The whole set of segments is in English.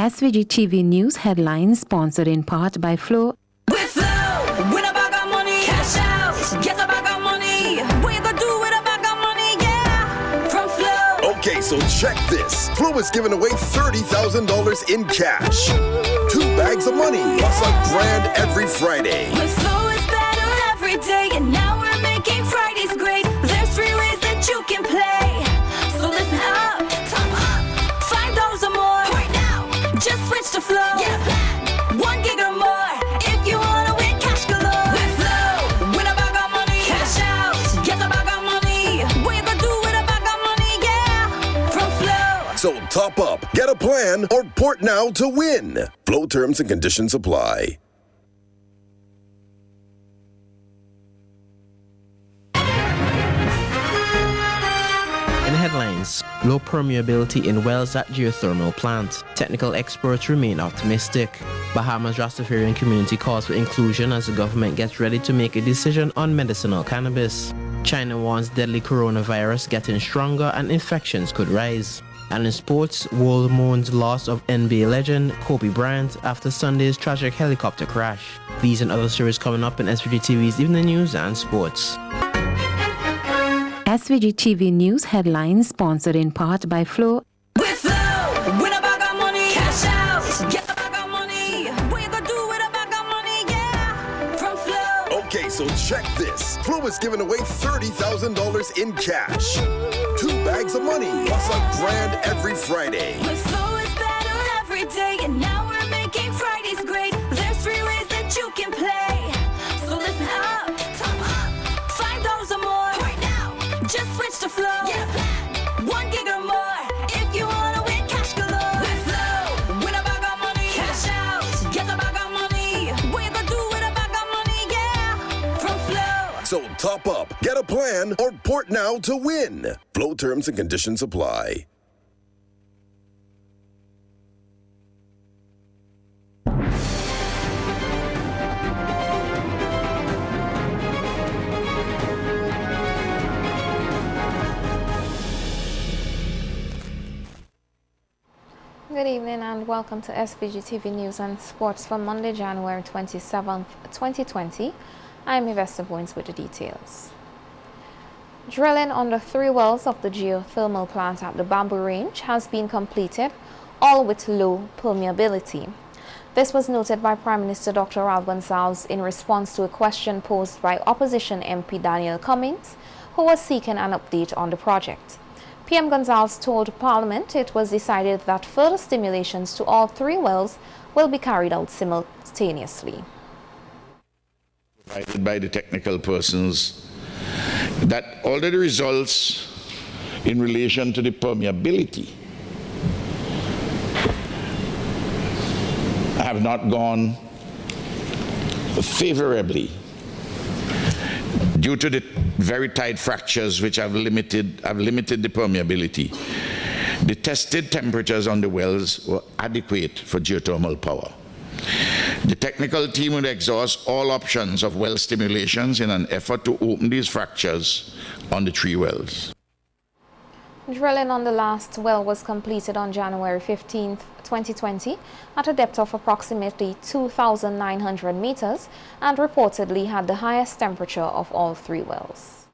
SVG-TV News headlines sponsored in part by Flow. With Flow, win a bag of money, cash out, get a bag of money. What you gonna do with a bag of money, yeah, from Flow. Okay, so check this. Flow is giving away $30,000 in cash. 2 bags of money, plus $1,000 every Friday. With Flow is better every day, and now we're making Fridays great. There's 3 ways that you can play. So listen up, top up, $5 or more. Right now, just switch to Flow. Get a plan, 1 gig or more. If you wanna win cash galore. With Flow, win a bag of money, cash out, get a bag of money. What you gonna do with a bag of money, yeah, from Flow. So top up, get a plan, or port now to win. Flow terms and conditions apply. In headlines, low permeability in wells at geothermal plant. Technical experts remain optimistic. Bahamas Rastafarian community calls for inclusion as the government gets ready to make a decision on medicinal cannabis. China warns deadly coronavirus getting stronger and infections could rise. And in sports, world mourns loss of NBA legend Kobe Bryant after Sunday's tragic helicopter crash. These and other stories coming up in SVG-TV's Evening News and Sports. SVG-TV News headlines sponsored in part by Flow. With Flow, win a bag of money, cash out, get a bag of money. What you gonna do with a bag of money, yeah, from Flow. Okay, so check this. Flow is giving away $30,000 in cash. 2 bags of money, plus $1,000 every Friday. With Flow is better every day, and now we're making Fridays great. There's 3 ways that you can play. So listen up, top up, $5 or more. Right now, just switch to Flow. Get a plan, 1 gig or more. If you wanna win cash galore. With Flow, win a bag of money, cash out, get a bag of money. What you gonna do with a bag of money, yeah, from Flow. So top up, get a plan, or port now to win. Flow terms and conditions apply. Good evening and welcome to SVG-TV News and Sports for Monday, January 27th, 2020. I'm Yvesta Boynes with the details. Drilling on the 3 wells of the geothermal plant at the Bamboo Range has been completed, all with low permeability. This was noted by Prime Minister Dr. Ralph Gonsalves in response to a question posed by opposition MP Daniel Cummings, who was seeking an update on the project. PM Gonsalves told Parliament it was decided that further stimulations to all 3 wells will be carried out simultaneously. Provided by the technical persons that all of the results in relation to the permeability have not gone favorably due to the very tight fractures which have limited the permeability. The tested temperatures on the wells were adequate for geothermal power. The technical team will exhaust all options of well stimulations in an effort to open these fractures on the 3 wells. Drilling on the last well was completed on January 15th, 2020 at a depth of approximately 2,900 meters and reportedly had the highest temperature of all 3 wells.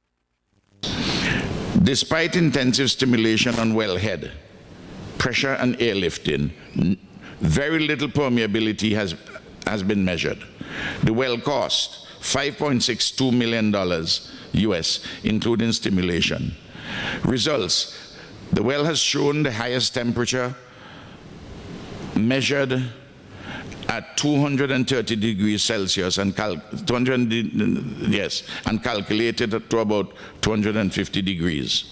Despite intensive stimulation on wellhead, pressure and airlifting, very little permeability has been measured. The well cost $5.62 million US, including stimulation. Results: the well has shown the highest temperature measured at 230 degrees Celsius and calculated to about 250 degrees.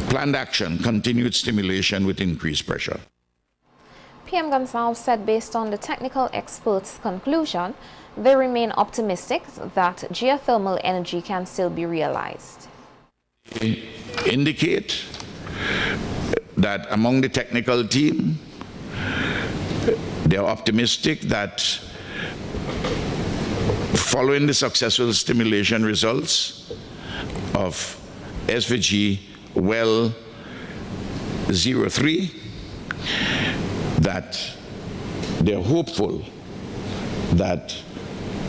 Planned action: continued stimulation with increased pressure. PM Gonsalves said based on the technical experts' conclusion, they remain optimistic that geothermal energy can still be realized. They indicate that among the technical team, they are optimistic that following the successful stimulation results of SVG well 03, that that they're hopeful that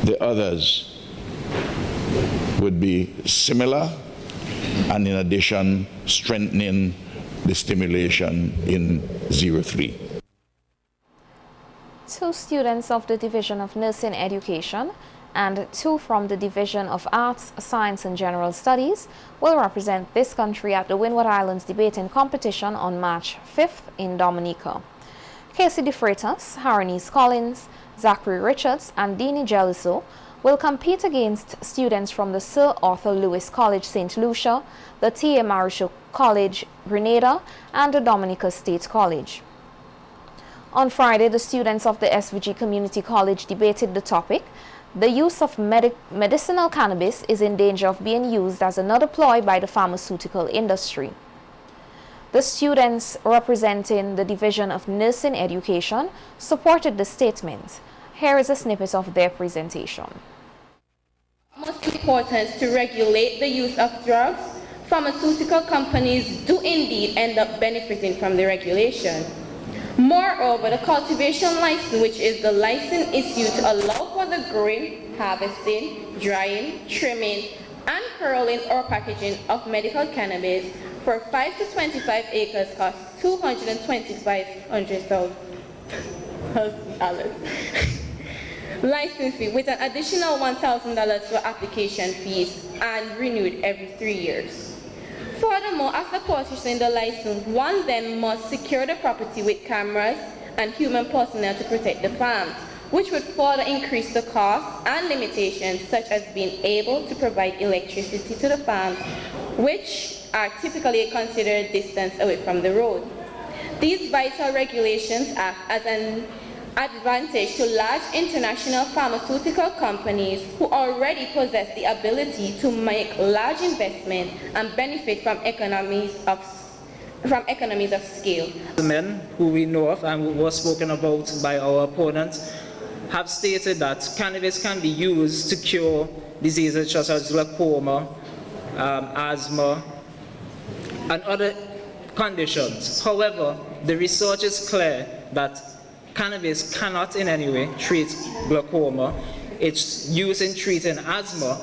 the others would be similar, and in addition, strengthening the stimulation in 03. 2 students of the Division of Nursing Education and 2 from the Division of Arts, Science and General Studies will represent this country at the Windward Islands debating competition on March 5th in Dominica. Casey De Freitas, Haranice Collins, Zachary Richards and Dini Geliso will compete against students from the Sir Arthur Lewis College St. Lucia, the T.A. Marisho College Grenada and the Dominica State College. On Friday, the students of the SVG Community College debated the topic, "The use of medicinal cannabis is in danger of being used as another ploy by the pharmaceutical industry." The students representing the Division of Nursing Education supported the statement. Here is a snippet of their presentation. Most important to regulate the use of drugs, pharmaceutical companies do indeed end up benefiting from the regulation. Moreover, the cultivation license, which is the license issued to allow for the growing, harvesting, drying, trimming, and curling or packaging of medical cannabis for 5 to 25 acres costs $225,000 license fee with an additional $1,000 for application fees and renewed every 3 years. Furthermore, after purchasing the license, one then must secure the property with cameras and human personnel to protect the farms, which would further increase the costs and limitations such as being able to provide electricity to the farms, which are typically considered distance away from the road. These vital regulations act as an advantage to large international pharmaceutical companies who already possess the ability to make large investments and benefit from economies of scale. The men who we know of and who were spoken about by our opponents have stated that cannabis can be used to cure diseases such as glaucoma, asthma, and other conditions. However, the research is clear that cannabis cannot in any way treat glaucoma. Its use in treating asthma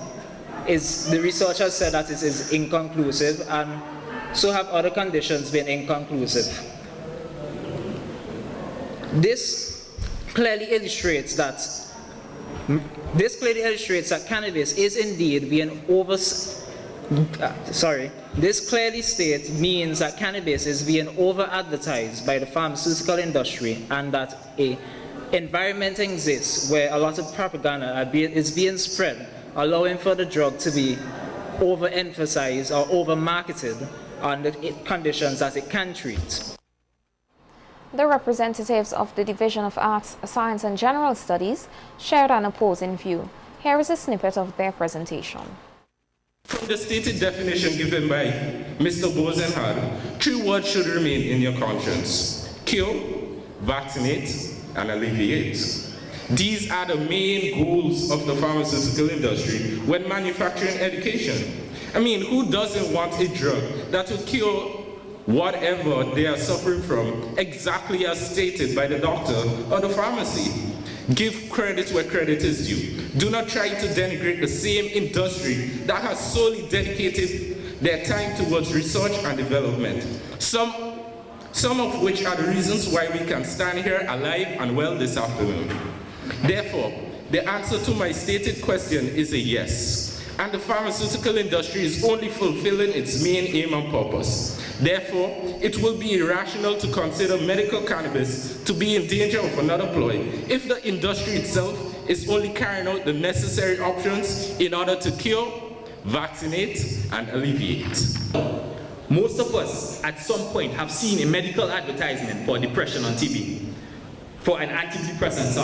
the research has said that it is inconclusive, and so have other conditions been inconclusive. This clearly illustrates that cannabis is indeed being This clearly means that cannabis is being over-advertised by the pharmaceutical industry, and that an environment exists where a lot of propaganda is being spread, allowing for the drug to be over-emphasized or over-marketed on the conditions that it can treat. The representatives of the Division of Arts, Science and General Studies shared an opposing view. Here is a snippet of their presentation. From the stated definition given by Mr. Bosenhad, 3 words should remain in your conscience: cure, vaccinate, and alleviate. These are the main goals of the pharmaceutical industry when manufacturing education. I mean, who doesn't want a drug that will cure whatever they are suffering from, exactly as stated by the doctor or the pharmacy? Give credit where credit is due. Do not try to denigrate the same industry that has solely dedicated their time towards research and development, some of which are the reasons why we can stand here alive and well this afternoon. Therefore, the answer to my stated question is a yes, and the pharmaceutical industry is only fulfilling its main aim and purpose. Therefore, it will be irrational to consider medical cannabis to be in danger of another ploy if the industry itself is only carrying out the necessary options in order to cure, vaccinate, and alleviate. Most of us at some point have seen a medical advertisement for depression on TV, for an antidepressant,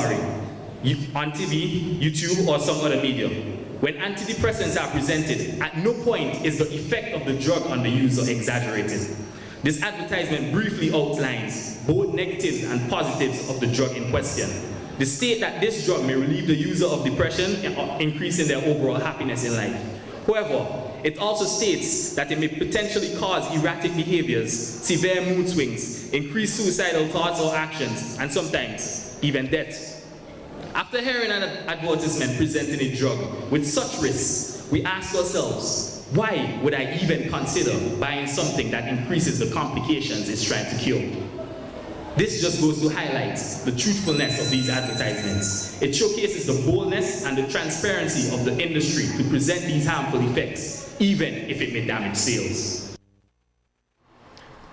on TV, YouTube, or some other medium. When antidepressants are presented, at no point is the effect of the drug on the user exaggerated. This advertisement briefly outlines both negatives and positives of the drug in question. They state that this drug may relieve the user of depression, increasing their overall happiness in life. However, it also states that it may potentially cause erratic behaviors, severe mood swings, increased suicidal thoughts or actions, and sometimes even death. After hearing an advertisement presenting a drug with such risks, we ask ourselves, why would I even consider buying something that increases the complications it's trying to cure? This just goes to highlight the truthfulness of these advertisements. It showcases the boldness and the transparency of the industry to present these harmful effects, even if it may damage sales.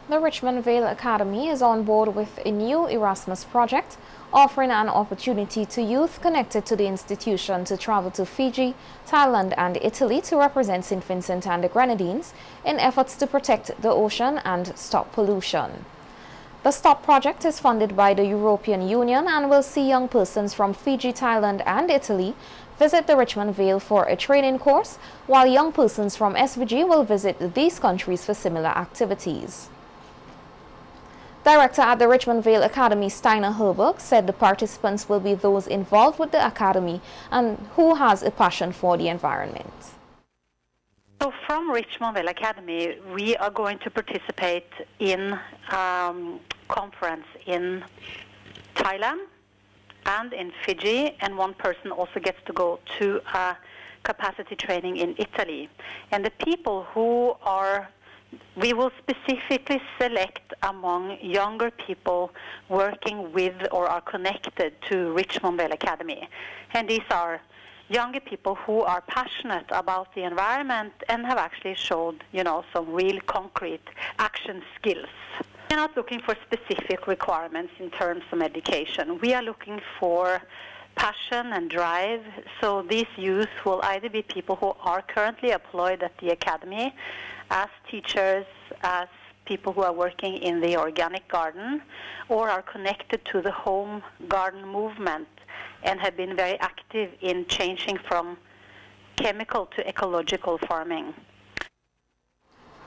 The Richmond Vale Academy is on board with a new Erasmus project, offering an opportunity to youth connected to the institution to travel to Fiji, Thailand and Italy to represent St. Vincent and the Grenadines in efforts to protect the ocean and stop pollution. The STOP project is funded by the European Union and will see young persons from Fiji, Thailand and Italy visit the Richmond Vale for a training course, while young persons from SVG will visit these countries for similar activities. Director at the Richmond Vale Academy, Steiner Herberg, said the participants will be those involved with the academy and who has a passion for the environment. So from Richmond Vale Academy, we are going to participate in conference in Thailand and in Fiji, and one person also gets to go to capacity training in Italy. And the people who are, we will specifically select among younger people working with or are connected to Richmond Vale Academy. And these are younger people who are passionate about the environment and have actually showed, some real concrete action skills. We're not looking for specific requirements in terms of education. We are looking for passion and drive. So these youth will either be people who are currently employed at the academy as teachers, as people who are working in the organic garden, or are connected to the home garden movement and have been very active in changing from chemical to ecological farming.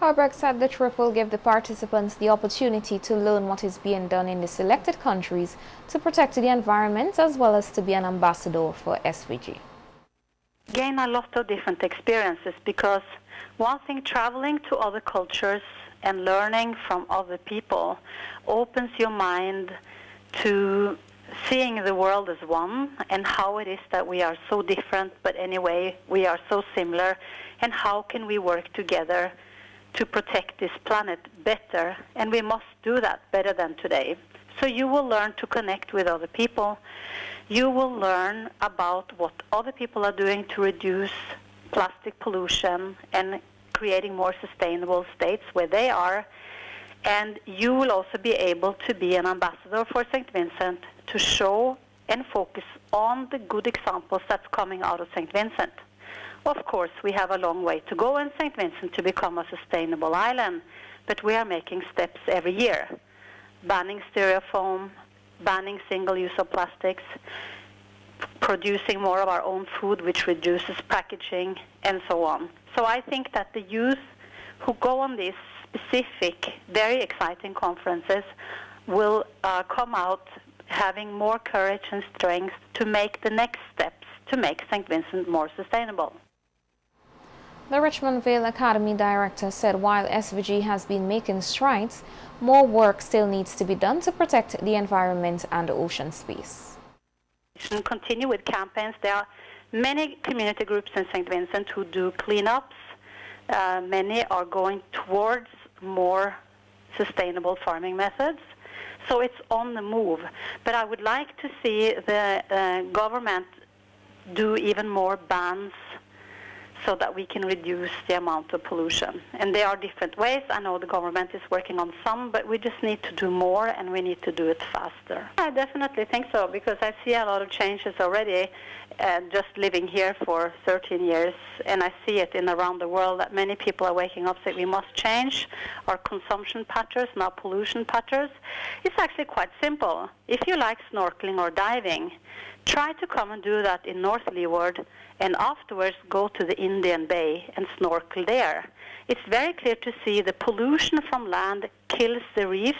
Herberg said the trip will give the participants the opportunity to learn what is being done in the selected countries to protect the environment, as well as to be an ambassador for SVG. Gain a lot of different experiences, because one thing, traveling to other cultures and learning from other people opens your mind to seeing the world as one, and how it is that we are so different, but anyway, we are so similar, and how can we work together to protect this planet better, and we must do that better than today. So you will learn to connect with other people. You will learn about what other people are doing to reduce plastic pollution and creating more sustainable states where they are. And you will also be able to be an ambassador for St. Vincent to show and focus on the good examples that's coming out of St. Vincent. Of course, we have a long way to go in St. Vincent to become a sustainable island, but we are making steps every year. Banning styrofoam, banning single-use of plastics, producing more of our own food, which reduces packaging, and so on. So I think that the youth who go on these specific, very exciting conferences will come out having more courage and strength to make the next steps to make St. Vincent more sustainable. The Richmond Vale Academy director said while SVG has been making strides, more work still needs to be done to protect the environment and the ocean space. We should continue with campaigns. There are many community groups in St. Vincent who do cleanups. Many are going towards more sustainable farming methods. So it's on the move. But I would like to see the government do even more bans so that we can reduce the amount of pollution. And there are different ways. I know the government is working on some, but we just need to do more, and we need to do it faster. I definitely think so, because I see a lot of changes already, just living here for 13 years, and I see it in around the world that many people are waking up saying we must change our consumption patterns, not pollution patterns. It's actually quite simple. If you like snorkeling or diving, try to come and do that in North Leeward, and afterwards go to the Indian Bay and snorkel there. It's very clear to see the pollution from land kills the reefs,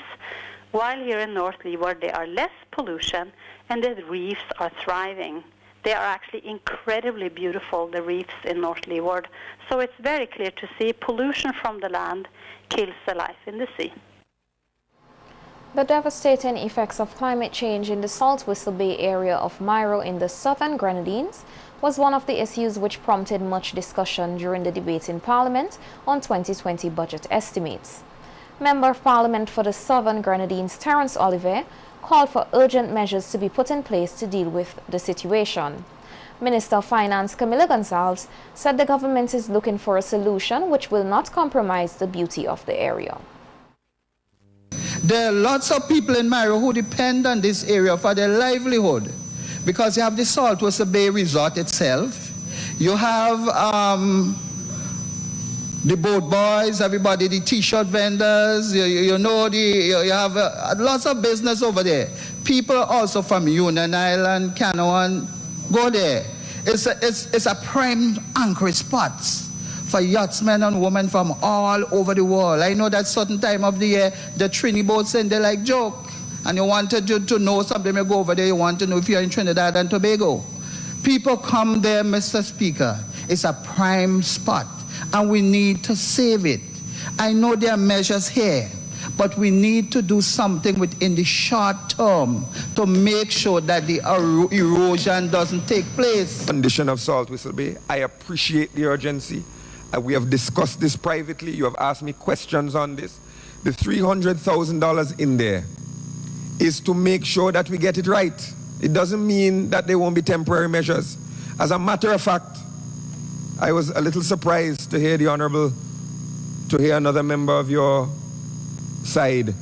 while here in North Leeward there are less pollution and the reefs are thriving. They are actually incredibly beautiful, the reefs in North Leeward. So it's very clear to see pollution from the land kills the life in the sea. The devastating effects of climate change in the Salt Whistle Bay area of Miro in the southern Grenadines was one of the issues which prompted much discussion during the debate in Parliament on 2020 budget estimates. Member of Parliament for the Southern Grenadines, Terence Oliver, called for urgent measures to be put in place to deal with the situation. Minister of Finance Camila Gonzalez said the government is looking for a solution which will not compromise the beauty of the area. There are lots of people in Miro who depend on this area for their livelihood, because you have the Salt Whistle Bay Resort itself, you have the boat boys, everybody, the t-shirt vendors, you have lots of business over there. People also from Union Island, Canoan, go there. It's a prime anchorage spot for yachtsmen and women from all over the world. I know that certain time of the year, the Trini boats in there like joke. And you wanted to know something, you go over there, you want to know if you're in Trinidad and Tobago. People come there, Mr. Speaker. It's a prime spot, and we need to save it. I know there are measures here, but we need to do something within the short term to make sure that the erosion doesn't take place. Condition of Salt Whistle Bay, I appreciate the urgency. We have discussed this privately. You have asked me questions on this. The $300,000 in there is to make sure that we get it right. It doesn't mean that there won't be temporary measures. As a matter of fact, I was a little surprised to hear another member of your side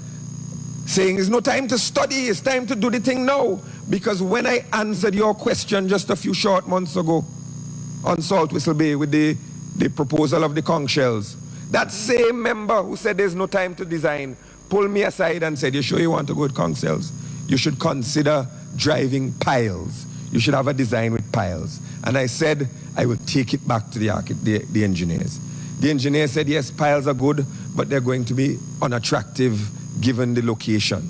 saying it's no time to study, it's time to do the thing now. Because when I answered your question just a few short months ago on Salt Whistle Bay with the proposal of the conch shells, that same member who said there's no time to design pulled me aside and said, you sure you want to go with conch shells? You should consider driving piles. You should have a design with piles. And I said, I will take it back to the engineers. The engineer said, yes, piles are good, but they're going to be unattractive given the location.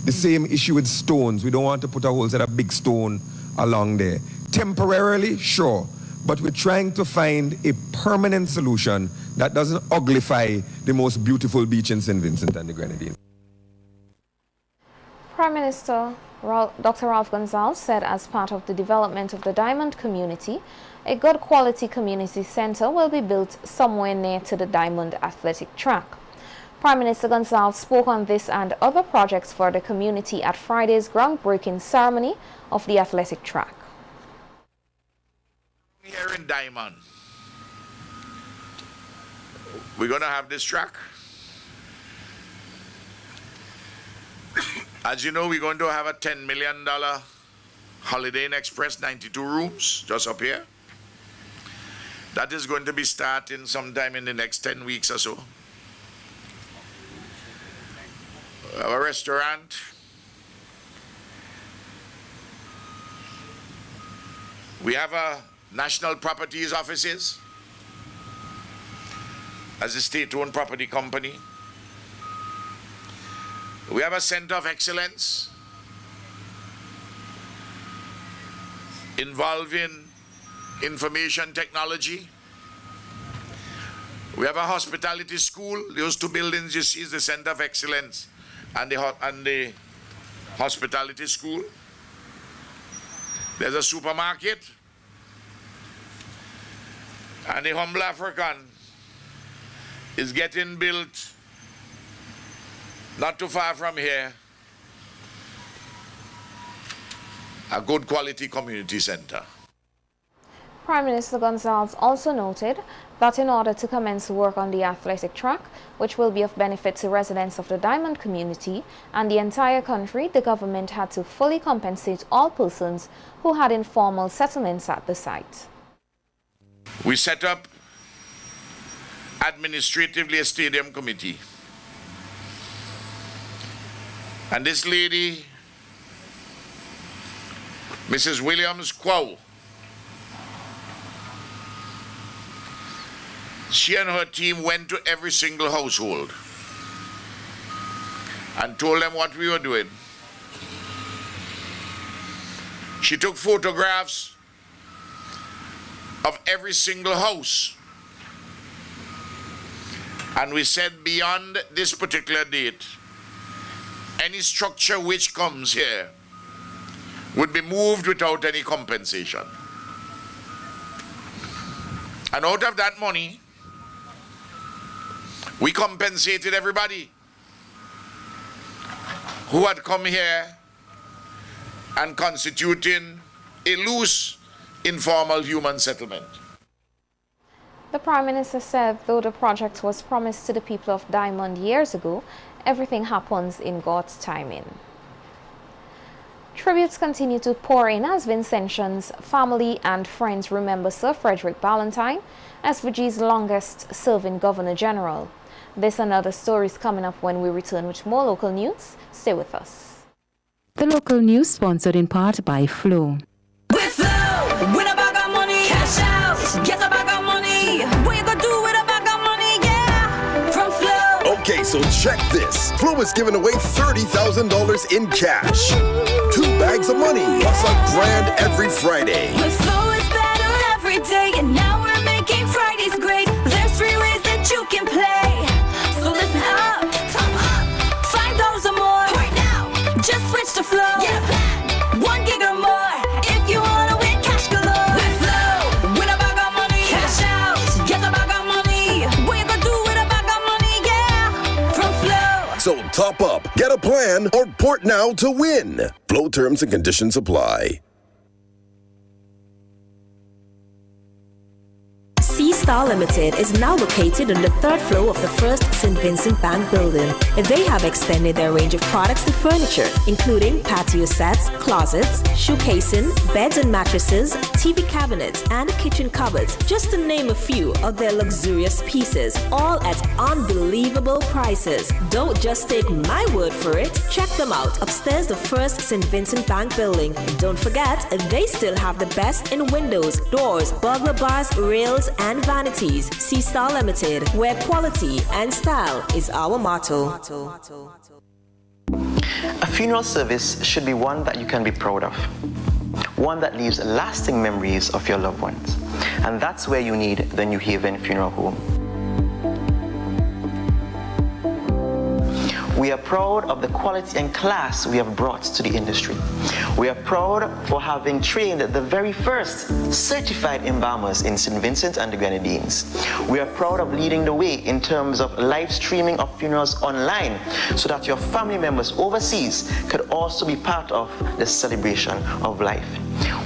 The same issue with stones. We don't want to put a whole set of big stone along there. Temporarily, sure, but we're trying to find a permanent solution that doesn't uglify the most beautiful beach in St. Vincent and the Grenadines. Prime Minister Dr. Ralph Gonzalez said as part of the development of the Diamond community, a good quality community center will be built somewhere near to the Diamond athletic track. Prime Minister Gonzalez spoke on this and other projects for the community at Friday's groundbreaking ceremony of the athletic track. Here in Diamond, we're going to have this track. As you know, we're going to have a $10 million Holiday Inn Express, 92 rooms, just up here. That is going to be starting sometime in the next 10 weeks or so. Our restaurant. We have a National Properties Offices as a state-owned property company. We have a Center of Excellence involving information technology. We have a hospitality school. Those two buildings you see is the Center of Excellence and the hospitality school. There's a supermarket. And the Humble African is getting built not too far from here, a good quality community center. Prime Minister Gonzalez also noted that in order to commence work on the athletic track, which will be of benefit to residents of the Diamond community and the entire country, the government had to fully compensate all persons who had informal settlements at the site. We set up administratively a stadium committee. And this lady, Mrs. Williams Quo, she and her team went to every single household and told them what we were doing. She took photographs of every single house. And we said beyond this particular date, any structure which comes here would be moved without any compensation. And out of that money, we compensated everybody who had come here and constituting a loose, informal human settlement. The Prime Minister said though the project was promised to the people of Diamond years ago, everything happens in God's timing. Tributes continue to pour in as Vincentians, family and friends remember Sir Frederick Ballantyne, SVG's longest-serving Governor General. This and other stories coming up when we return with more local news. Stay with us. The local news sponsored in part by Flow. With Flow, win a bag of money, cash out, get a bag of money. What you gonna do with a bag of money, yeah? From Flow. Okay, so check this. Flow is giving away $30,000 in cash. 2 bags of money, plus $1,000 every Friday. With Flow is better every day, and now we're making Fridays great. There's 3 ways that you can play. So listen up, top up, $5 or more. Right now, just switch to Flow. Get a plan, 1 gig or more. If you wanna win cash galore. With Flow, win a bag of money, cash out, get a bag of money. What you gonna do with a bag of money, yeah? From Flow. So top up, get a plan, or port now to win. Flow terms and conditions apply. Star Limited is now located on the 3rd floor of the first St. Vincent Bank building. They have extended their range of products to furniture, including patio sets, closets, shoe casing, beds and mattresses, TV cabinets, and kitchen cupboards, just to name a few of their luxurious pieces, all at unbelievable prices. Don't just take my word for it. Check them out upstairs the first St. Vincent Bank building. Don't forget, they still have the best in windows, doors, burglar bars, rails, and vanities. Star Limited, where quality and style is our motto. A funeral service should be one that you can be proud of, one that leaves lasting memories of your loved ones. And that's where you need the New Haven Funeral Home. We are proud of the quality and class we have brought to the industry. We are proud for having trained the very first certified embalmers in St. Vincent and the Grenadines. We are proud of leading the way in terms of live streaming of funerals online so that your family members overseas could also be part of the celebration of life.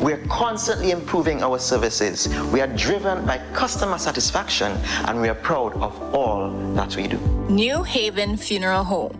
We are constantly improving our services. We are driven by customer satisfaction, and we are proud of all that we do. New Haven Funeral Home.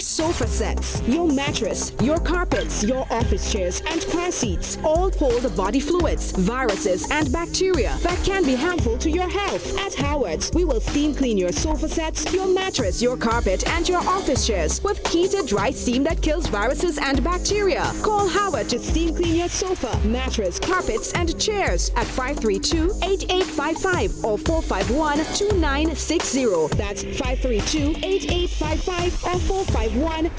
Sofa sets, your mattress, your carpets, your office chairs, and car seats all hold body fluids, viruses, and bacteria that can be harmful to your health. At Howard's, we will steam clean your sofa sets, your mattress, your carpet, and your office chairs with heated dry steam that kills viruses and bacteria. Call Howard to steam clean your sofa, mattress, carpets, and chairs at 532-8855 or 451-2960. That's 532-8855 or 451-2960.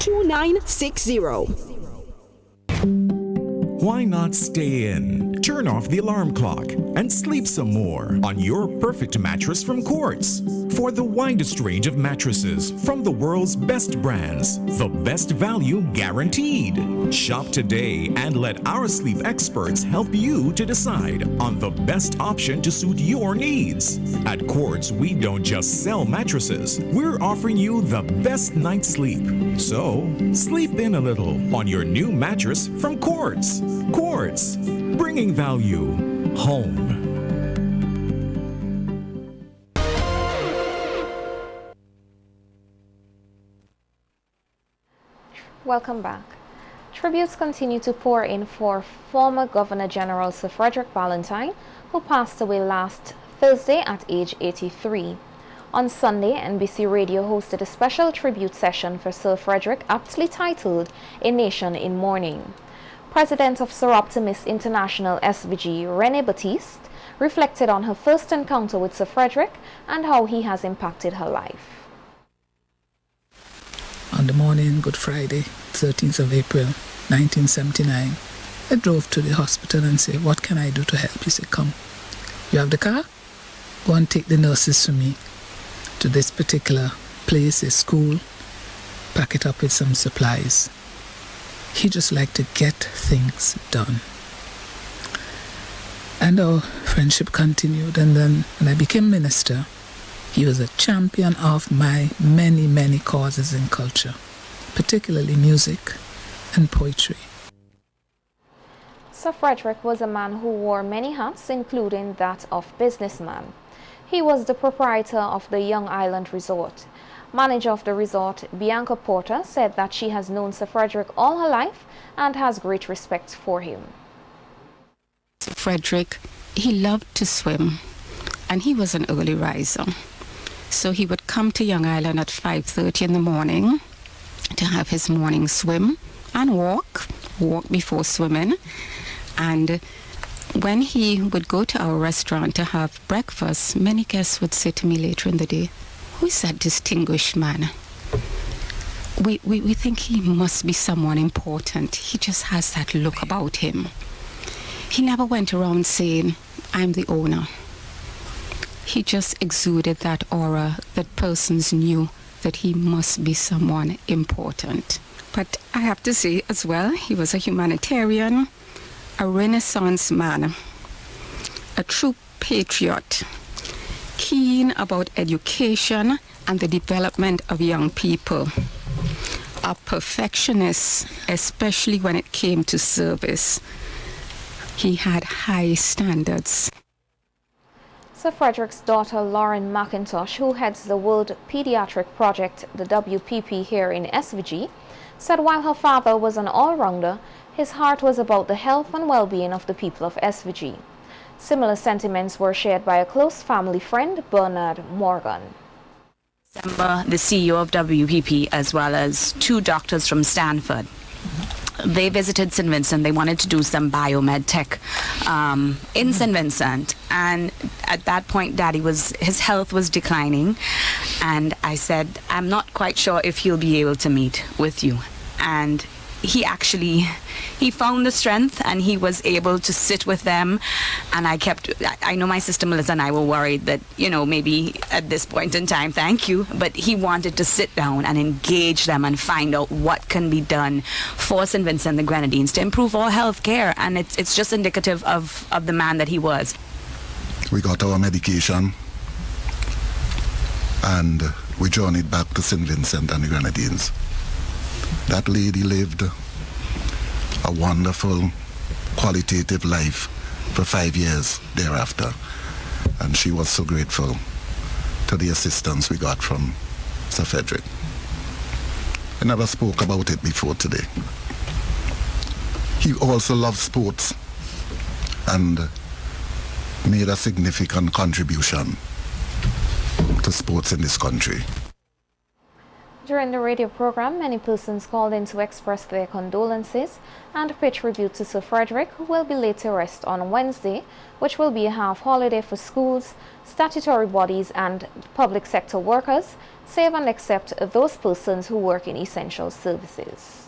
Why not stay in, turn off the alarm clock, and sleep some more on your perfect mattress from Quartz? For the widest range of mattresses from the world's best brands, the best value guaranteed. Shop today and let our sleep experts help you to decide on the best option to suit your needs. At Quartz, we don't just sell mattresses, we're offering you the best night's sleep. So, sleep in a little on your new mattress from Quartz. Quartz, bringing value home. Welcome back. Tributes continue to pour in for former Governor General Sir Frederick Ballantyne, who passed away last Thursday at age 83. On Sunday, NBC Radio hosted a special tribute session for Sir Frederick, aptly titled A Nation in Mourning. President of Sir Optimist International SVG, Renee Batiste, reflected on her first encounter with Sir Frederick and how he has impacted her life. On the morning, Good Friday, 13th of April, 1979, I drove to the hospital and said, "What can I do to help?" He said, "Come, you have the car? Go and take the nurses for me to this particular place, a school, pack it up with some supplies." He just liked to get things done. And our friendship continued, and then when I became minister, he was a champion of my many, many causes in culture, particularly music and poetry. Sir Frederick was a man who wore many hats, including that of businessman. He was the proprietor of the Young Island Resort. Manager of the resort, Bianca Porter, said that she has known Sir Frederick all her life and has great respect for him. Sir Frederick, he loved to swim, and he was an early riser. So he would come to Young Island at 5:30 in the morning to have his morning swim and walk before swimming. And when he would go to our restaurant to have breakfast, many guests would say to me later in the day, "Who is that distinguished man? We think he must be someone important. He just has that look about him." He never went around saying, "I'm the owner." He just exuded that aura that persons knew that he must be someone important. But I have to say as well, he was a humanitarian, a Renaissance man, a true patriot, keen about education and the development of young people, a perfectionist, especially when it came to service. He had high standards. Sir Frederick's daughter, Lauren McIntosh, who heads the World Pediatric Project, the WPP, here in SVG, said while her father was an all-rounder, his heart was about the health and well-being of the people of SVG. Similar sentiments were shared by a close family friend, Bernard Morgan. The CEO of WPP, as well as two doctors from Stanford. They visited St. Vincent. They wanted to do some biomed tech in St. Vincent. And at that point, his health was declining. And I said, "I'm not quite sure if he'll be able to meet with you." And he found the strength, and he was able to sit with them. And I know my sister Melissa and I were worried that, maybe at this point in time, thank you, but he wanted to sit down and engage them and find out what can be done for St. Vincent and the Grenadines to improve our health care. And it's just indicative of the man that he was. We got our medication, and we journeyed back to St. Vincent and the Grenadines. That lady lived a wonderful, qualitative life for 5 years thereafter. And she was so grateful to the assistance we got from Sir Frederick. I never spoke about it before today. He also loved sports and made a significant contribution to sports in this country. During the radio program, many persons called in to express their condolences and pay tribute to Sir Frederick, who will be laid to rest on Wednesday, which will be a half holiday for schools, statutory bodies and public sector workers, save and except those persons who work in essential services.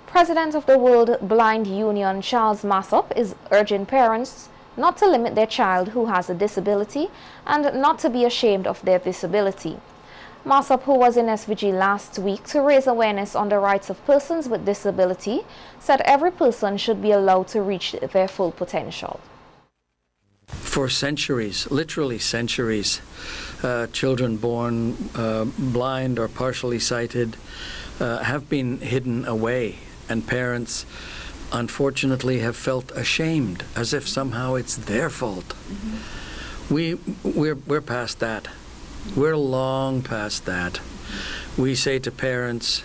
President of the World Blind Union, Charles Massop, is urging parents not to limit their child who has a disability and not to be ashamed of their disability. Massop, who was in SVG last week to raise awareness on the rights of persons with disability, said every person should be allowed to reach their full potential. For centuries, literally centuries, children born blind or partially sighted have been hidden away, and parents unfortunately have felt ashamed, as if somehow it's their fault. We're past that. We're long past that. We say to parents,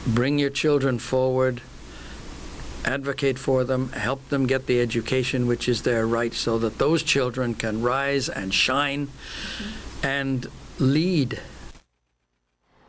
bring your children forward, advocate for them, help them get the education which is their right so that those children can rise and shine and lead.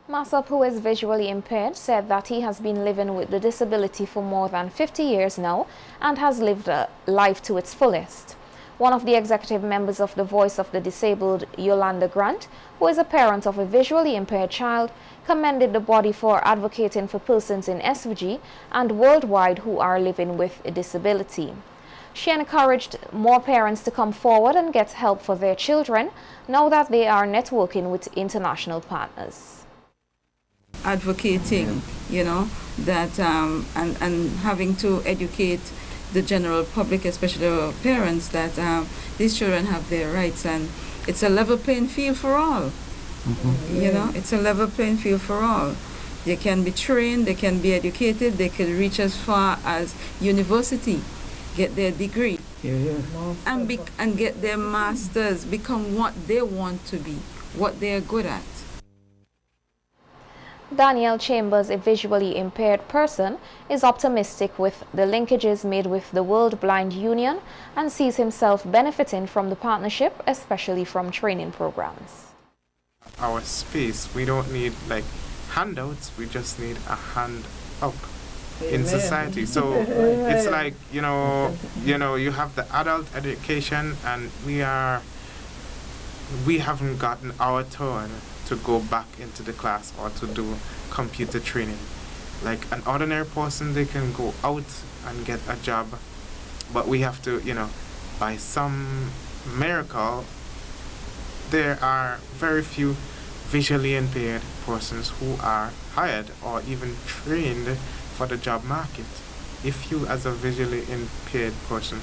Masop, who is visually impaired, said that he has been living with the disability for more than 50 years now and has lived a life to its fullest. One of the executive members of the Voice of the Disabled, Yolanda Grant, who is a parent of a visually impaired child, commended the body for advocating for persons in SVG and worldwide who are living with a disability. She encouraged more parents to come forward and get help for their children now that they are networking with international partners. Advocating, that and having to educate the general public, especially our parents, that these children have their rights, and it's a level playing field for all. It's a level playing field for all. They can be trained, they can be educated, they can reach as far as university, get their degree, and get their masters, become what they want to be, what they are good at. Daniel Chambers, a visually impaired person, is optimistic with the linkages made with the World Blind Union and sees himself benefiting from the partnership, especially from training programs. Our space, we don't need handouts, we just need a hand up in society. So it's like, you have the adult education, and we haven't gotten our turn to go back into the class or to do computer training. Like an ordinary person, they can go out and get a job, but we have to, by some miracle, there are very few visually impaired persons who are hired or even trained for the job market. If you, as a visually impaired person,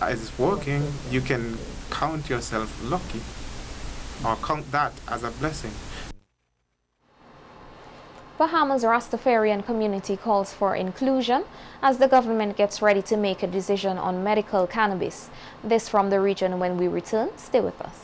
is working, you can count yourself lucky, or count that as a blessing. Bahamas Rastafarian community calls for inclusion as the government gets ready to make a decision on medical cannabis. This from the region. When we return, stay with us.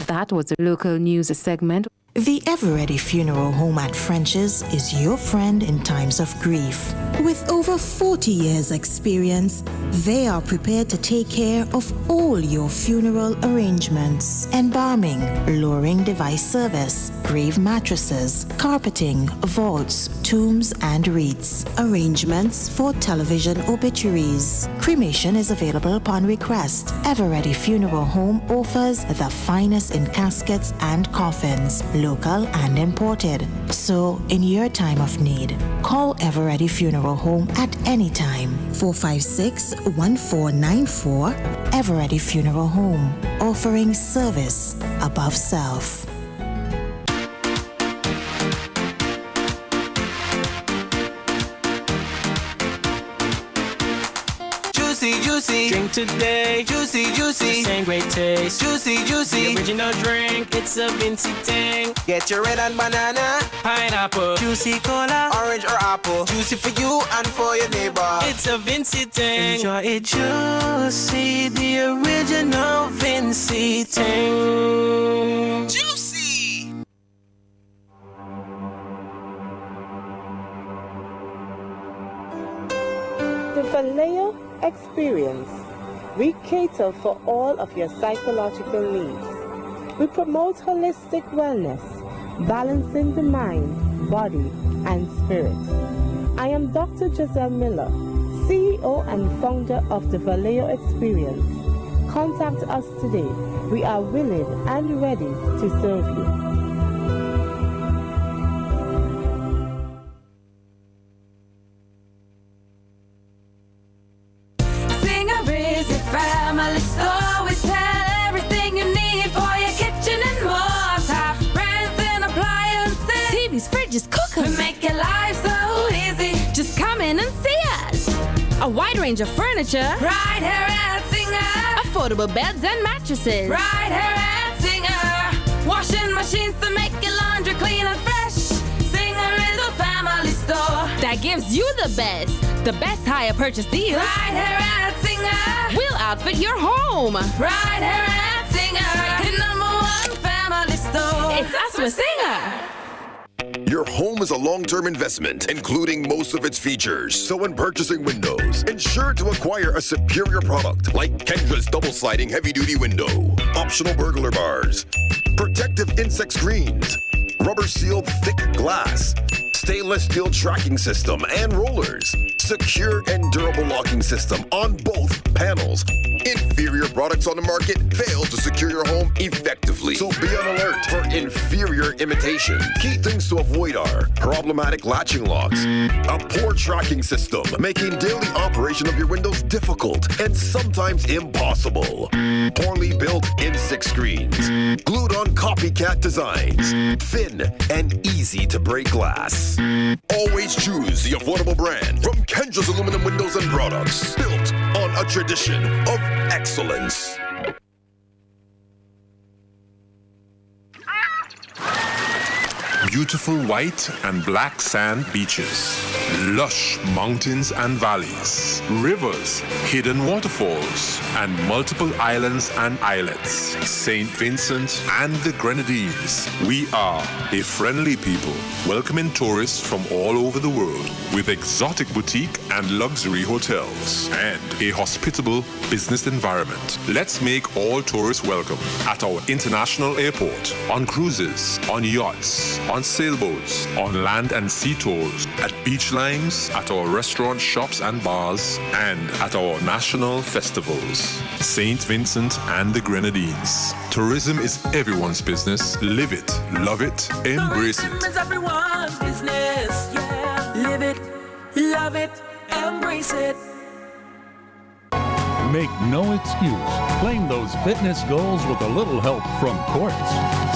That was a local news segment. The Everready Funeral Home at French's is your friend in times of grief. With over 40 years' experience, they are prepared to take care of all your funeral arrangements. Embalming, lowering device service, grave mattresses, carpeting, vaults, tombs, and wreaths. Arrangements for television obituaries. Cremation is available upon request. Everready Funeral Home offers the finest in caskets and coffins, local and imported. So, in your time of need, call Everready Funeral Home at any time. 456-1494. Everready Funeral Home, offering service above self. Juicy, juicy, drink today. Juicy, juicy, same great taste. Juicy, juicy, the original drink. It's a Vinci thing. Get your red and banana, pineapple, juicy cola, orange or apple. Juicy for you and for your neighbor. It's a Vinci thing. Enjoy it juicy, the original Vinci thing. Juicy. The Vallejo Experience. We cater for all of your psychological needs. We promote holistic wellness, balancing the mind, body, and spirit. I am Dr. Giselle Miller, CEO and founder of the Vallejo Experience. Contact us today. We are willing and ready to serve you. Family store, we sell everything you need for your kitchen and more. Top brands and appliances, TVs, fridges, cookers. We make your life so easy. Just come in and see us. A wide range of furniture, right here at Singer. Affordable beds and mattresses, right here at Singer. Washing machines to make your laundry clean and fresh. Singer is a family store that gives you the best hire purchase deals. Right here at Singer. We'll outfit your home. Right here at Singer. The #1 family store. It's us with Singer. Your home is a long-term investment, including most of its features. So when purchasing windows, ensure to acquire a superior product like Kendra's double-sliding heavy-duty window, optional burglar bars, protective insect screens, rubber-sealed thick glass, stainless steel tracking system and rollers, secure and durable locking system on both panels. Inferior products on the market fail to secure your home effectively, so be on alert for inferior imitation. Key things to avoid are problematic latching locks, a poor tracking system, making daily operation of your windows difficult and sometimes impossible, poorly built insect screens, glued on copycat designs, thin and easy to break glass. Always choose the affordable brand from Kendra's aluminum windows and products, built on a tradition of excellence. Beautiful white and black sand beaches, lush mountains and valleys, rivers, hidden waterfalls, and multiple islands and islets. St. Vincent and the Grenadines. We are a friendly people, welcoming tourists from all over the world with exotic boutique and luxury hotels and a hospitable business environment. Let's make all tourists welcome at our international airport, on cruises, on yachts, on sailboats, on land and sea tours, at beach lines, at our restaurants, shops and bars, and at our national festivals. St. Vincent and the Grenadines. Tourism is everyone's business. Live it, love it, embrace it. Tourism is everyone's business. Yeah, live it, love it, embrace it. Make no excuse. Claim those fitness goals with a little help from Quartz.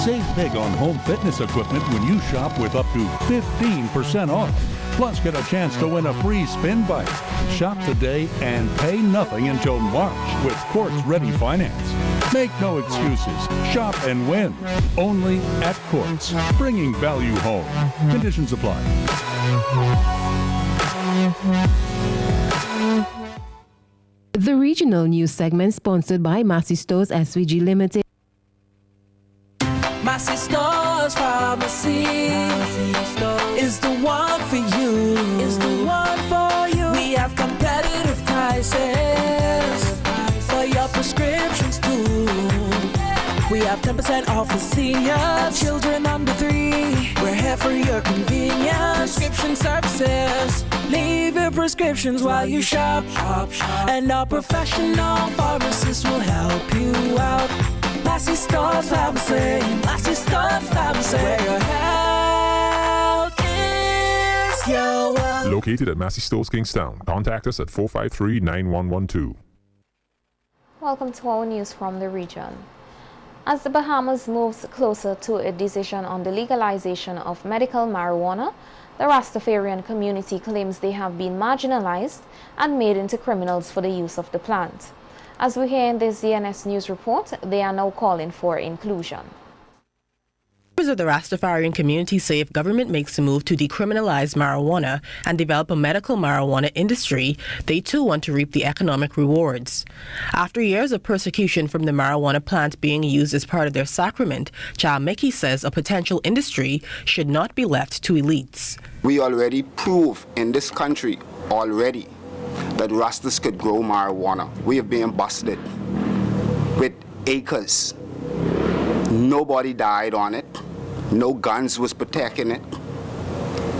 Save big on home fitness equipment when you shop with up to 15% off. Plus, get a chance to win a free spin bike. Shop today and pay nothing until March with Quartz Ready Finance. Make no excuses. Shop and win. Only at Quartz. Bringing value home. Conditions apply. The regional news segment sponsored by Massey Stores SVG Limited. Massey Stores Pharmacy is the one for you. Is the one for you. We have competitive prices for your prescriptions too. We have 10% off for seniors, children under 3. We're here for your convenience. Prescription services. Leave your prescriptions while you shop. And our professional pharmacists will help you out. Massey Stores Pharmacy. Massey Stores Pharmacy. Where your health is your wealth. Located at Massey Stores, Kingstown. Contact us at 453-9112. Welcome to our news from the region. As the Bahamas moves closer to a decision on the legalization of medical marijuana, the Rastafarian community claims they have been marginalized and made into criminals for the use of the plant. As we hear in this ZNS News report, they are now calling for inclusion. Members of the Rastafarian community say if government makes a move to decriminalize marijuana and develop a medical marijuana industry, they too want to reap the economic rewards. After years of persecution from the marijuana plant being used as part of their sacrament, Cha Mickey says a potential industry should not be left to elites. We already prove in this country already that Rastas could grow marijuana. We have been busted with acres. Nobody died on it. No guns was protecting it.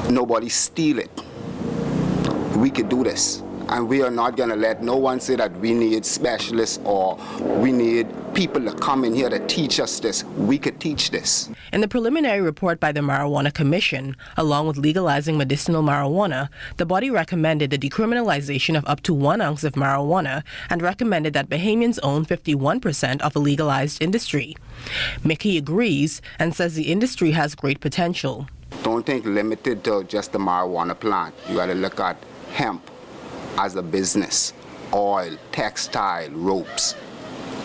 Nobody steal it. We could do this. And we are not going to let no one say that we need specialists or we need people to come in here to teach us this. We could teach this. In the preliminary report by the Marijuana Commission, along with legalizing medicinal marijuana, the body recommended the decriminalization of up to 1 ounce of marijuana and recommended that Bahamians own 51% of a legalized industry. Mickey agrees and says the industry has great potential. Don't think limited to just the marijuana plant. You got to look at hemp as a business, oil, textile, ropes.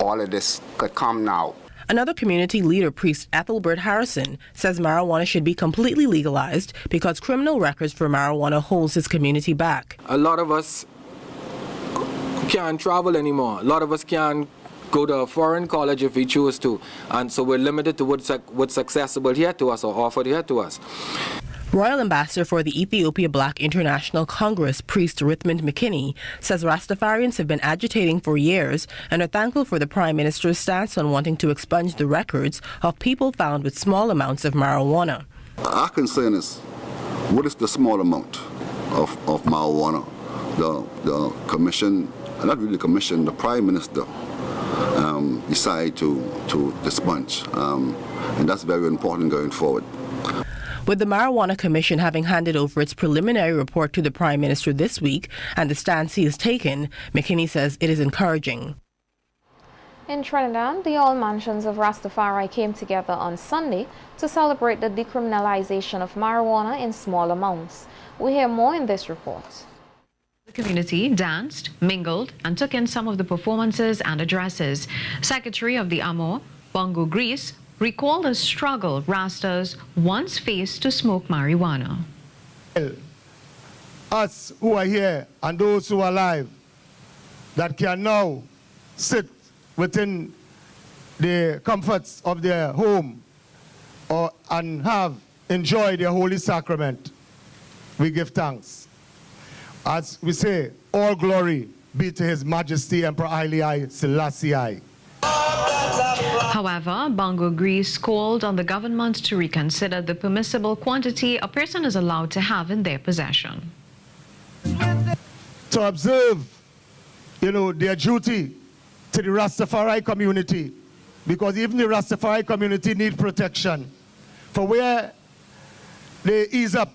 All of this could come now. Another community leader, priest Ethelbert Harrison, says marijuana should be completely legalized because criminal records for marijuana holds his community back. A lot of us can't travel anymore. A lot of us can't go to a foreign college if we choose to. And so we're limited to what's accessible here to us or offered here to us. Royal Ambassador for the Ethiopia Black International Congress, Priest Rithmond McKinney, says Rastafarians have been agitating for years and are thankful for the Prime Minister's stance on wanting to expunge the records of people found with small amounts of marijuana. Our concern is, what is the small amount of marijuana? The commission, not really the commission, the Prime Minister decide to expunge, and that's very important going forward. With the Marijuana Commission having handed over its preliminary report to the Prime Minister this week and the stance he has taken, McKinney says it is encouraging. In Trinidad, the oil mansions of Rastafari came together on Sunday to celebrate the decriminalization of marijuana in small amounts. We hear more in this report. The community danced, mingled, and took in some of the performances and addresses. Secretary of the AMO, Bongo Grease, recalled the struggle Rastas once faced to smoke marijuana. Us who are here and those who are alive that can now sit within the comforts of their home and have enjoyed their holy sacrament, we give thanks. As we say, all glory be to His Majesty Emperor Haile Selassie. However, Bongo Grease called on the government to reconsider the permissible quantity a person is allowed to have in their possession. To observe, their duty to the Rastafari community, because even the Rastafari community need protection. For where they ease up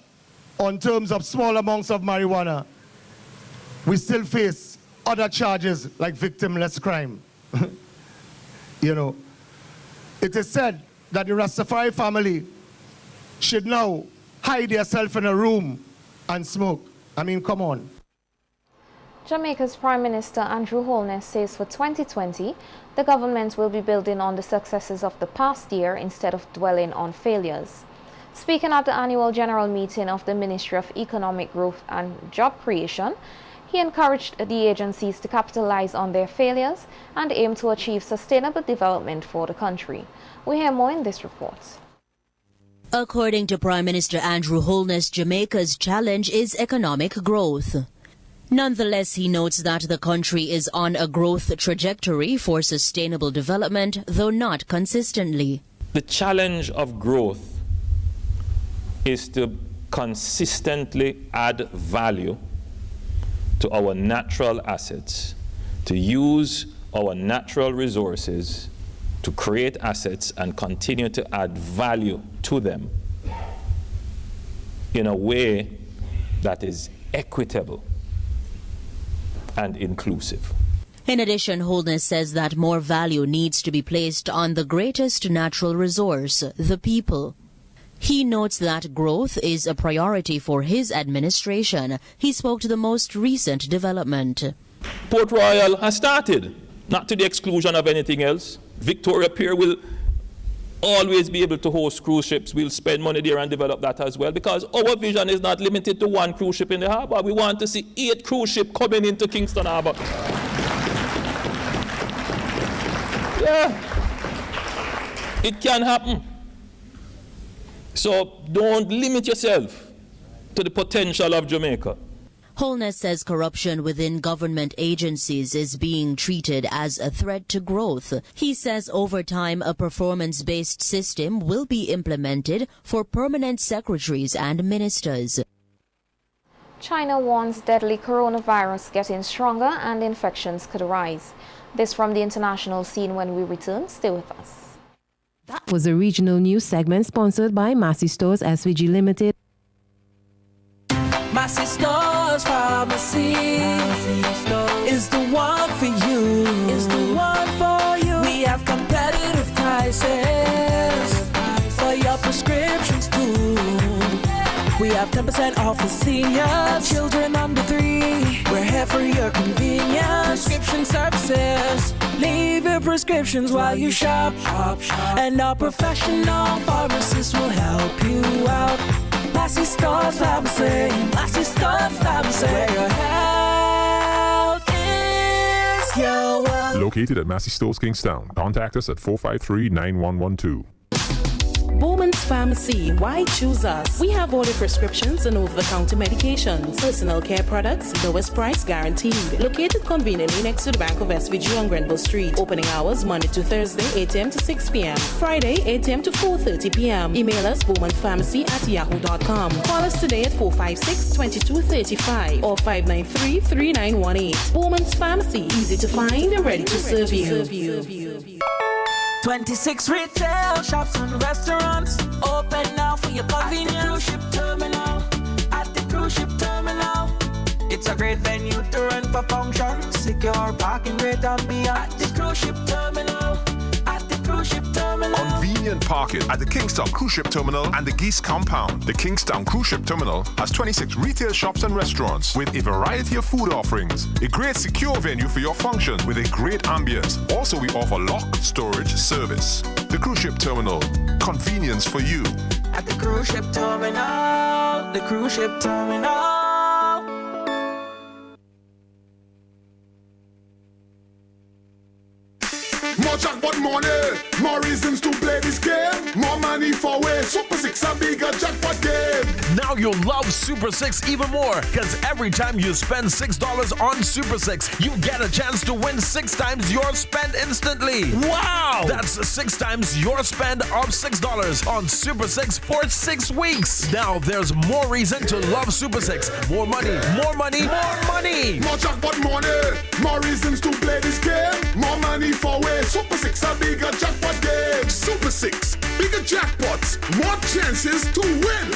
on terms of small amounts of marijuana, we still face other charges like victimless crime. It is said that the Rastafari family should now hide themselves in a room and smoke. I mean, come on. Jamaica's Prime Minister Andrew Holness says for 2020, the government will be building on the successes of the past year instead of dwelling on failures. Speaking at the annual general meeting of the Ministry of Economic Growth and Job Creation, he encouraged the agencies to capitalize on their failures and aim to achieve sustainable development for the country. We hear more in this report. According to Prime Minister Andrew Holness, Jamaica's challenge is economic growth. Nonetheless, he notes that the country is on a growth trajectory for sustainable development, though not consistently. The challenge of growth is to consistently add value to our natural assets, to use our natural resources to create assets and continue to add value to them in a way that is equitable and inclusive. In addition, Holness says that more value needs to be placed on the greatest natural resource, the people. He notes that growth is a priority for his administration. He spoke to the most recent development. Port Royal has started, not to the exclusion of anything else. Victoria Pier will always be able to host cruise ships. We'll spend money there and develop that as well, because our vision is not limited to one cruise ship in the harbour. We want to see 8 cruise ships coming into Kingston Harbour. Yeah, it can happen. So don't limit yourself to the potential of Jamaica. Holness says corruption within government agencies is being treated as a threat to growth. He says over time a performance-based system will be implemented for permanent secretaries and ministers. China warns deadly coronavirus getting stronger and infections could rise. This from the international scene. When we return, stay with us. That was a regional news segment sponsored by Massey Stores SVG Limited. Massey Stores Pharmacy is the one for you. Is the one for you. We have competitive prices for your prescriptions too. We have 10% off for seniors, children under 3. We're here for your convenience. Prescription services. Leave your prescriptions while you shop. And our professional pharmacists will help you out. Massey Stores Pharmacy. Massey Stores Pharmacy. Where your health is your wealth. Located at Massey Stores Kingstown. Contact us at 453-9112. Bowman's Pharmacy, why choose us? We have all the prescriptions and over-the-counter medications, personal care products, lowest price guaranteed. Located conveniently next to the Bank of SVG on Grenville Street. Opening hours Monday to Thursday, 8 a.m. to 6 p.m. Friday, 8 a.m. to 4:30 p.m. Email us bowmanpharmacy@yahoo.com. Call us today at 456-2235 or 593-3918. Bowman's Pharmacy, easy to find and ready to serve you. 26 retail shops and restaurants open now for your convenience. At the cruise ship terminal, at the cruise ship terminal. It's a great venue to run for functions, secure parking rate and beyond. At the cruise ship terminal, at the cruise ship terminal. Convenient parking at the Kingstown Cruise Ship Terminal and the Geese Compound. The Kingstown Cruise Ship Terminal has 26 retail shops and restaurants with a variety of food offerings. A great secure venue for your function with a great ambience. Also, we offer lock storage service. The Cruise Ship Terminal, convenience for you. At the cruise ship terminal, the cruise ship terminal. More jackpot money, more reasons to play this game. More money for way. Super 6 a bigger jackpot game. Now you'll love Super 6 even more, because every time you spend $6 on Super 6, you get a chance to win 6 times your spend instantly. Wow! That's 6 times your spend of $6 on Super 6 for 6 weeks. Now there's more reason to love Super 6. More money, more money, more money. More jackpot money, more reasons to play this game. More money for way. Super 6 a bigger jackpot game. Super 6, bigger jackpots, more chances to win.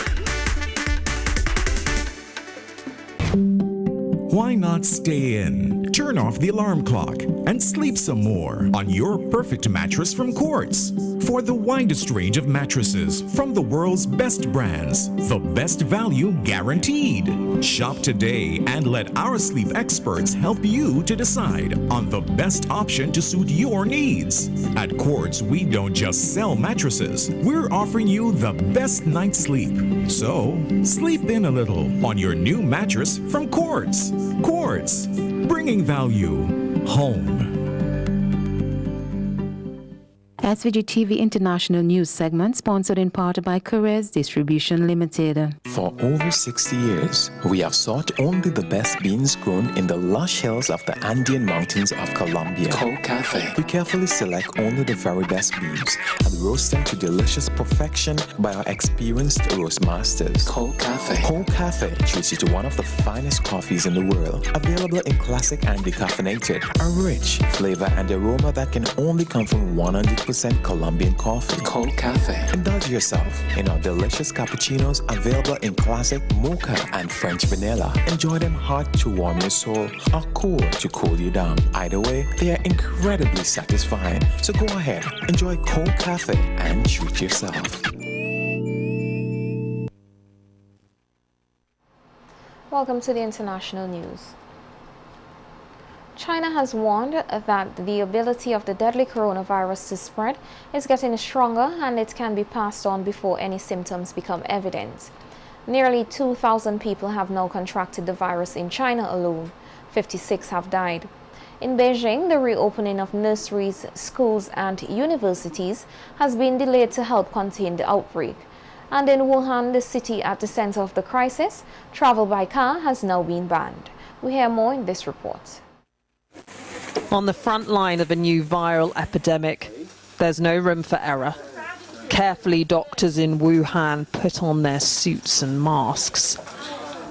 Why not stay in, turn off the alarm clock, and sleep some more on your perfect mattress from Quartz? For the widest range of mattresses from the world's best brands, the best value guaranteed. Shop today and let our sleep experts help you to decide on the best option to suit your needs. At Quartz, we don't just sell mattresses, we're offering you the best night's sleep. So, sleep in a little on your new mattress from Quartz. Quartz, bringing value home. SVG-TV International News segment sponsored in part by Careers Distribution Limited. For over 60 years, we have sought only the best beans grown in the lush hills of the Andean mountains of Colombia. Cold Cafe. We carefully select only the very best beans and roast them to delicious perfection by our experienced roast masters. Cold Cafe. Cold Cafe treats you to one of the finest coffees in the world, available in classic and decaffeinated. A rich flavor and aroma that can only come from 100% Colombian coffee. Cold Cafe. Indulge yourself in our delicious cappuccinos available in classic mocha and French vanilla. Enjoy them hot to warm your soul or cool to cool you down. Either way, they are incredibly satisfying. So go ahead, enjoy Cold Cafe and treat yourself. Welcome to the international news. China has warned that the ability of the deadly coronavirus to spread is getting stronger and it can be passed on before any symptoms become evident. Nearly 2,000 people have now contracted the virus in China alone. 56 have died. In Beijing, the reopening of nurseries, schools and universities has been delayed to help contain the outbreak. And in Wuhan, the city at the center of the crisis, travel by car has now been banned. We hear more in this report. On the front line of a new viral epidemic, there's no room for error. Carefully, doctors in Wuhan put on their suits and masks.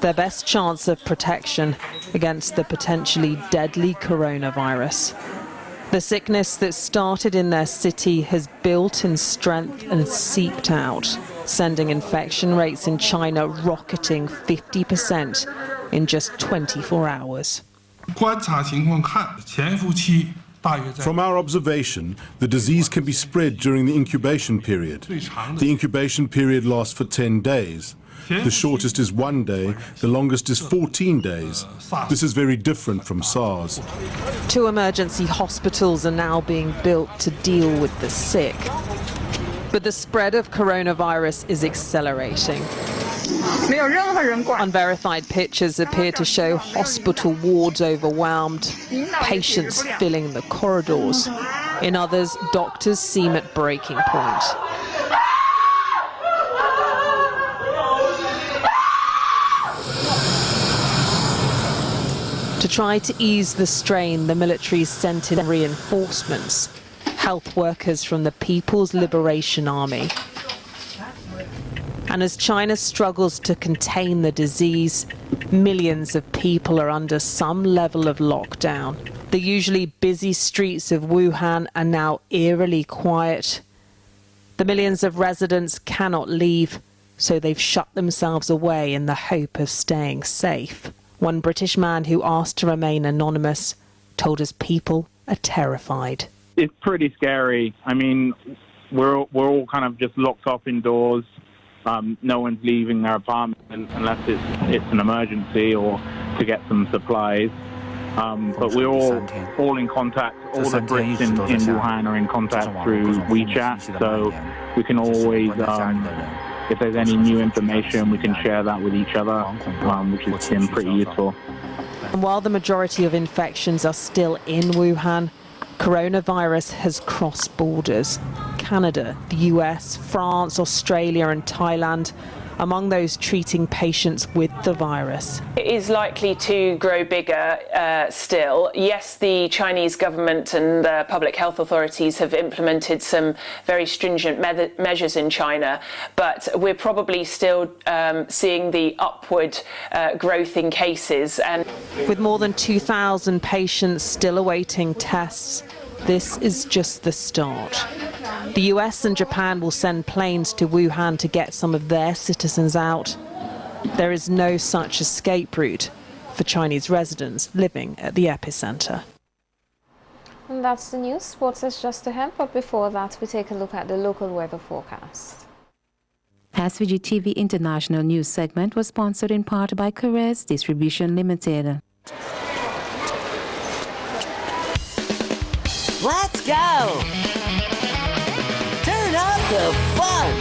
Their best chance of protection against the potentially deadly coronavirus. The sickness that started in their city has built in strength and seeped out, sending infection rates in China rocketing 50% in just 24 hours. From our observation, the disease can be spread during the incubation period. The incubation period lasts for 10 days. The shortest is 1 day, the longest is 14 days. This is very different from SARS. 2 emergency hospitals are now being built to deal with the sick. But the spread of coronavirus is accelerating. Unverified pictures appear to show hospital wards overwhelmed, patients filling the corridors. In others, doctors seem at breaking point. try to ease the strain, the military sent in reinforcements, health workers from the People's Liberation Army. And as China struggles to contain the disease, millions of people are under some level of lockdown. The usually busy streets of Wuhan are now eerily quiet. The millions of residents cannot leave, so they've shut themselves away in the hope of staying safe. One British man who asked to remain anonymous told us people are terrified. It's pretty scary. I mean, we're all kind of just locked up indoors. No one's leaving their apartment unless it's an emergency or to get some supplies. But we're all in contact. All the Brits in Wuhan are in contact through WeChat, so we can always, if there's any new information, we can share that with each other, which has been pretty useful. And while the majority of infections are still in Wuhan, coronavirus has crossed borders. Canada, the US, France, Australia and Thailand among those treating patients with the virus. It is likely to grow bigger still. Yes, the Chinese government and the public health authorities have implemented some very stringent measures in China, but we're probably still seeing the upward growth in cases. And with more than 2,000 patients still awaiting tests, this is just the start. The US and Japan will send planes to Wuhan to get some of their citizens out. There is no such escape route for Chinese residents living at the epicenter. And that's the news. Sports is just ahead, but before that, we take a look at the local weather forecast. SVG-TV International News segment was sponsored in part by Carez Distribution Limited. Let's go! Turn up the fun!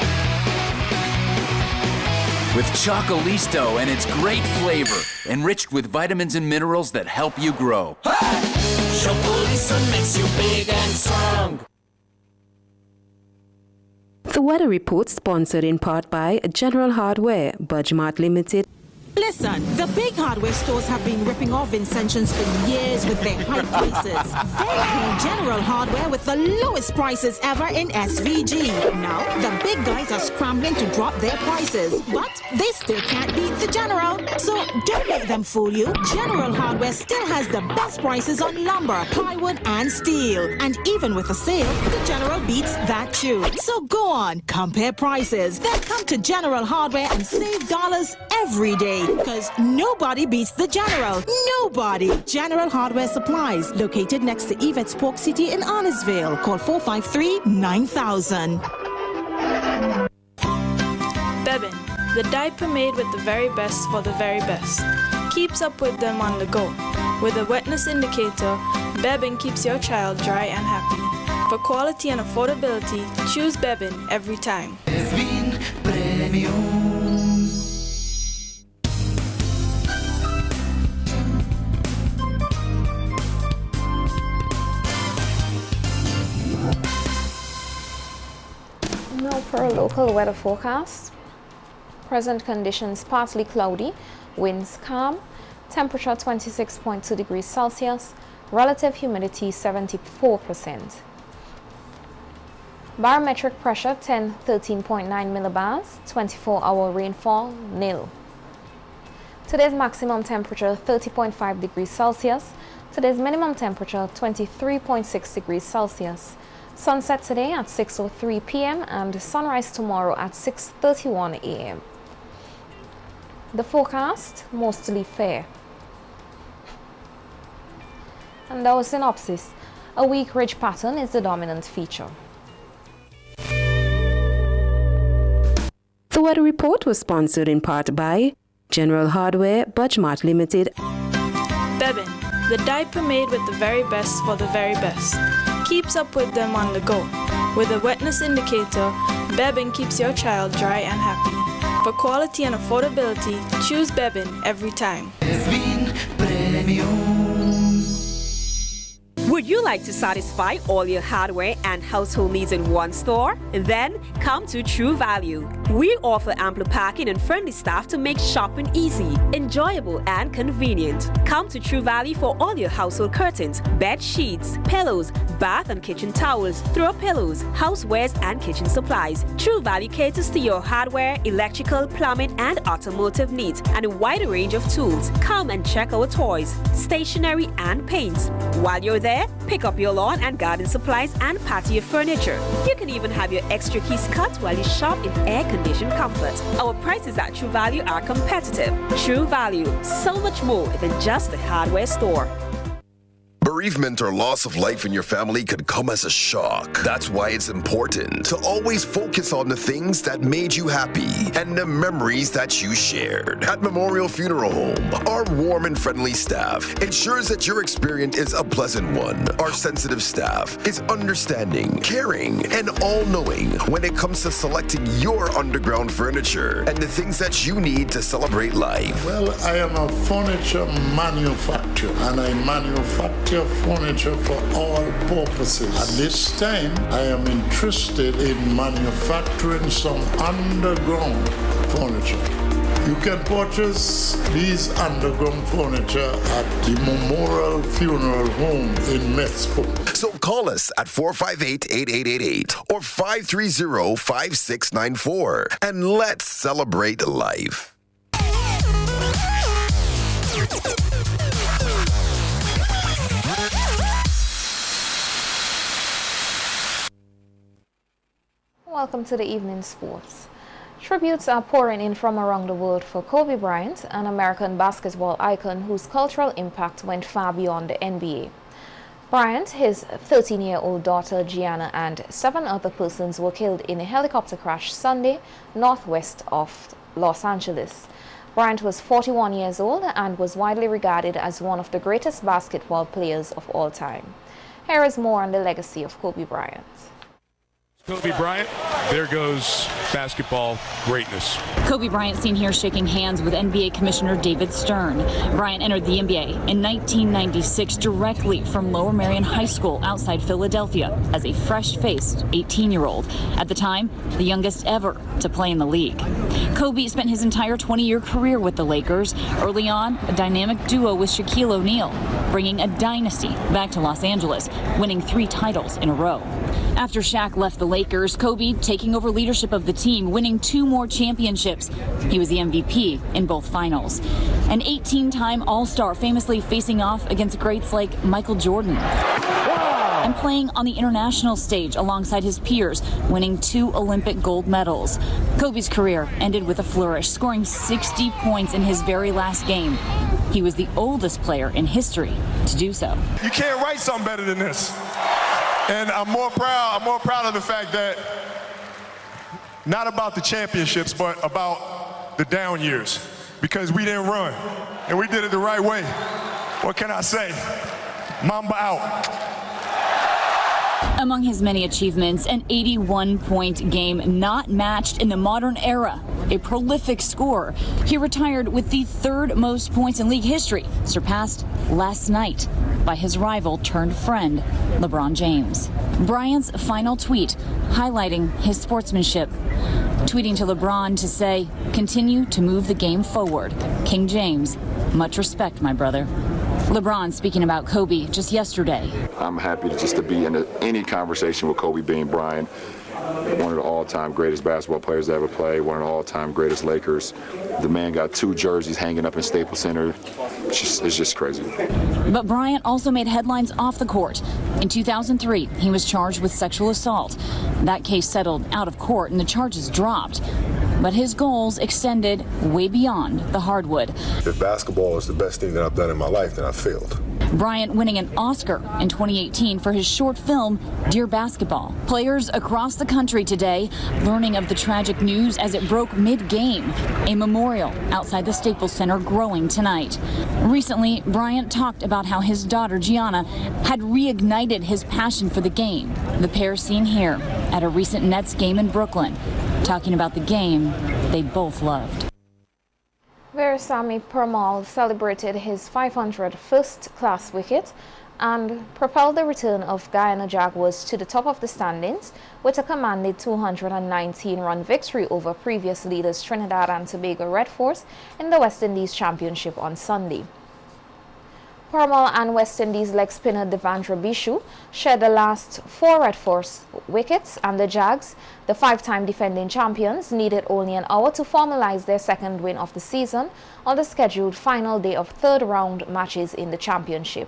With Chocolisto and its great flavor, enriched with vitamins and minerals that help you grow. Chocolisto makes you big and strong. The weather report sponsored in part by General Hardware, Budgemart Limited. Listen, the big hardware stores have been ripping off Vincentians for years with their high prices. They came General Hardware with the lowest prices ever in SVG. Now, the big guys are scrambling to drop their prices, but they still can't beat the General. So don't let them fool you. General Hardware still has the best prices on lumber, plywood, and steel. And even with a sale, the General beats that too. So go on, compare prices. Then come to General Hardware and save dollars every day. Because nobody beats the General. Nobody. General Hardware Supplies, located next to Yvette's Pork City in Arnesville. Call 453-9000. Bebin, the diaper made with the very best for the very best. Keeps up with them on the go. With a wetness indicator, Bebin keeps your child dry and happy. For quality and affordability, choose Bebin every time. Bebin Premium. Now for a local weather forecast. Present conditions partly cloudy, winds calm, temperature 26.2 degrees Celsius, relative humidity 74%. Barometric pressure 13.9 millibars, 24-hour rainfall nil. Today's maximum temperature 30.5 degrees Celsius, today's minimum temperature 23.6 degrees Celsius. Sunset today at 6:03 p.m. and sunrise tomorrow at 6:31 a.m. The forecast, mostly fair. And our synopsis, a weak ridge pattern is the dominant feature. The weather report was sponsored in part by General Hardware, Budgemart Limited. Bebin, the diaper made with the very best for the very best. Keeps up with them on the go. With a wetness indicator, Bebin keeps your child dry and happy. For quality and affordability, choose Bebin every time. Would you like to satisfy all your hardware and household needs in one store? Then come to True Value. We offer ample parking and friendly staff to make shopping easy, enjoyable, and convenient. Come to True Value for all your household curtains, bed sheets, pillows, bath and kitchen towels, throw pillows, housewares, and kitchen supplies. True Value caters to your hardware, electrical, plumbing, and automotive needs, and a wide range of tools. Come and check our toys, stationery, and paints. While you're there, pick up your lawn and garden supplies and patio furniture. You can even have your extra keys cut while you shop in air-conditioned comfort. Our prices at True Value are competitive. True Value, so much more than just a hardware store. Bereavement or loss of life in your family could come as a shock. That's why it's important to always focus on the things that made you happy and the memories that you shared. At Memorial Funeral Home, our warm and friendly staff ensures that your experience is a pleasant one. Our sensitive staff is understanding, caring, and all-knowing when it comes to selecting your underground furniture and the things that you need to celebrate life. Well, I am a furniture manufacturer, and I manufacture furniture for all purposes. At this time, I am interested in manufacturing some underground furniture. You can purchase these underground furniture at the Memorial Funeral Home in Metzpo. So call us at 458-8888 or 530-5694 and let's celebrate life. Welcome to the evening sports. Tributes are pouring in from around the world for Kobe Bryant, an American basketball icon whose cultural impact went far beyond the NBA. Bryant, his 13-year-old daughter Gianna, and 7 other persons were killed in a helicopter crash Sunday northwest of Los Angeles. Bryant was 41 years old and was widely regarded as one of the greatest basketball players of all time. Here is more on the legacy of Kobe Bryant. Kobe Bryant, there goes basketball greatness. Kobe Bryant seen here shaking hands with NBA Commissioner David Stern. Bryant entered the NBA in 1996 directly from Lower Merion High School outside Philadelphia as a fresh-faced 18-year-old. At the time, the youngest ever to play in the league. Kobe spent his entire 20-year career with the Lakers. Early on, a dynamic duo with Shaquille O'Neal, bringing a dynasty back to Los Angeles, winning 3 titles in a row. After Shaq left the Lakers, Kobe taking over leadership of the team, winning 2 more championships. He was the MVP in both finals. An 18-time All-Star, famously facing off against greats like Michael Jordan. And playing on the international stage alongside his peers, winning 2 Olympic gold medals. Kobe's career ended with a flourish, scoring 60 points in his very last game. He was the oldest player in history to do so. You can't write something better than this. And I'm more proud of the fact that not about the championships, but about the down years, because we didn't run and we did it the right way. What can I say? Mamba out. Among his many achievements, an 81-point game not matched in the modern era. A prolific scorer, he retired with the 3rd most points in league history, surpassed last night by his rival turned friend, LeBron James. Bryant's final tweet highlighting his sportsmanship, tweeting to LeBron to say, "Continue to move the game forward. King James, much respect, my brother." LeBron speaking about Kobe just yesterday. I'm happy to be in any conversation with Kobe Bean Bryant, one of the all-time greatest basketball players to ever play, one of the all-time greatest Lakers. The man got 2 jerseys hanging up in Staples Center. It's just crazy. But Bryant also made headlines off the court. In 2003, he was charged with sexual assault. That case settled out of court and the charges dropped. But his goals extended way beyond the hardwood. If basketball is the best thing that I've done in my life, then I failed. Bryant winning an Oscar in 2018 for his short film, Dear Basketball. Players across the country today learning of the tragic news as it broke mid-game. A memorial outside the Staples Center growing tonight. Recently, Bryant talked about how his daughter Gianna had reignited his passion for the game. The pair seen here at a recent Nets game in Brooklyn, talking about the game they both loved. Veerasamy Permaul celebrated his 500th first-class wicket and propelled the return of Guyana Jaguars to the top of the standings with a commanding 219-run victory over previous leaders Trinidad and Tobago Red Force in the West Indies Championship on Sunday. Purmal and West Indies leg spinner Devendra Bishu shared the last 4 Red Force wickets, and the Jags, the 5-time defending champions, needed only an hour to formalize their second win of the season on the scheduled final day of third-round matches in the championship.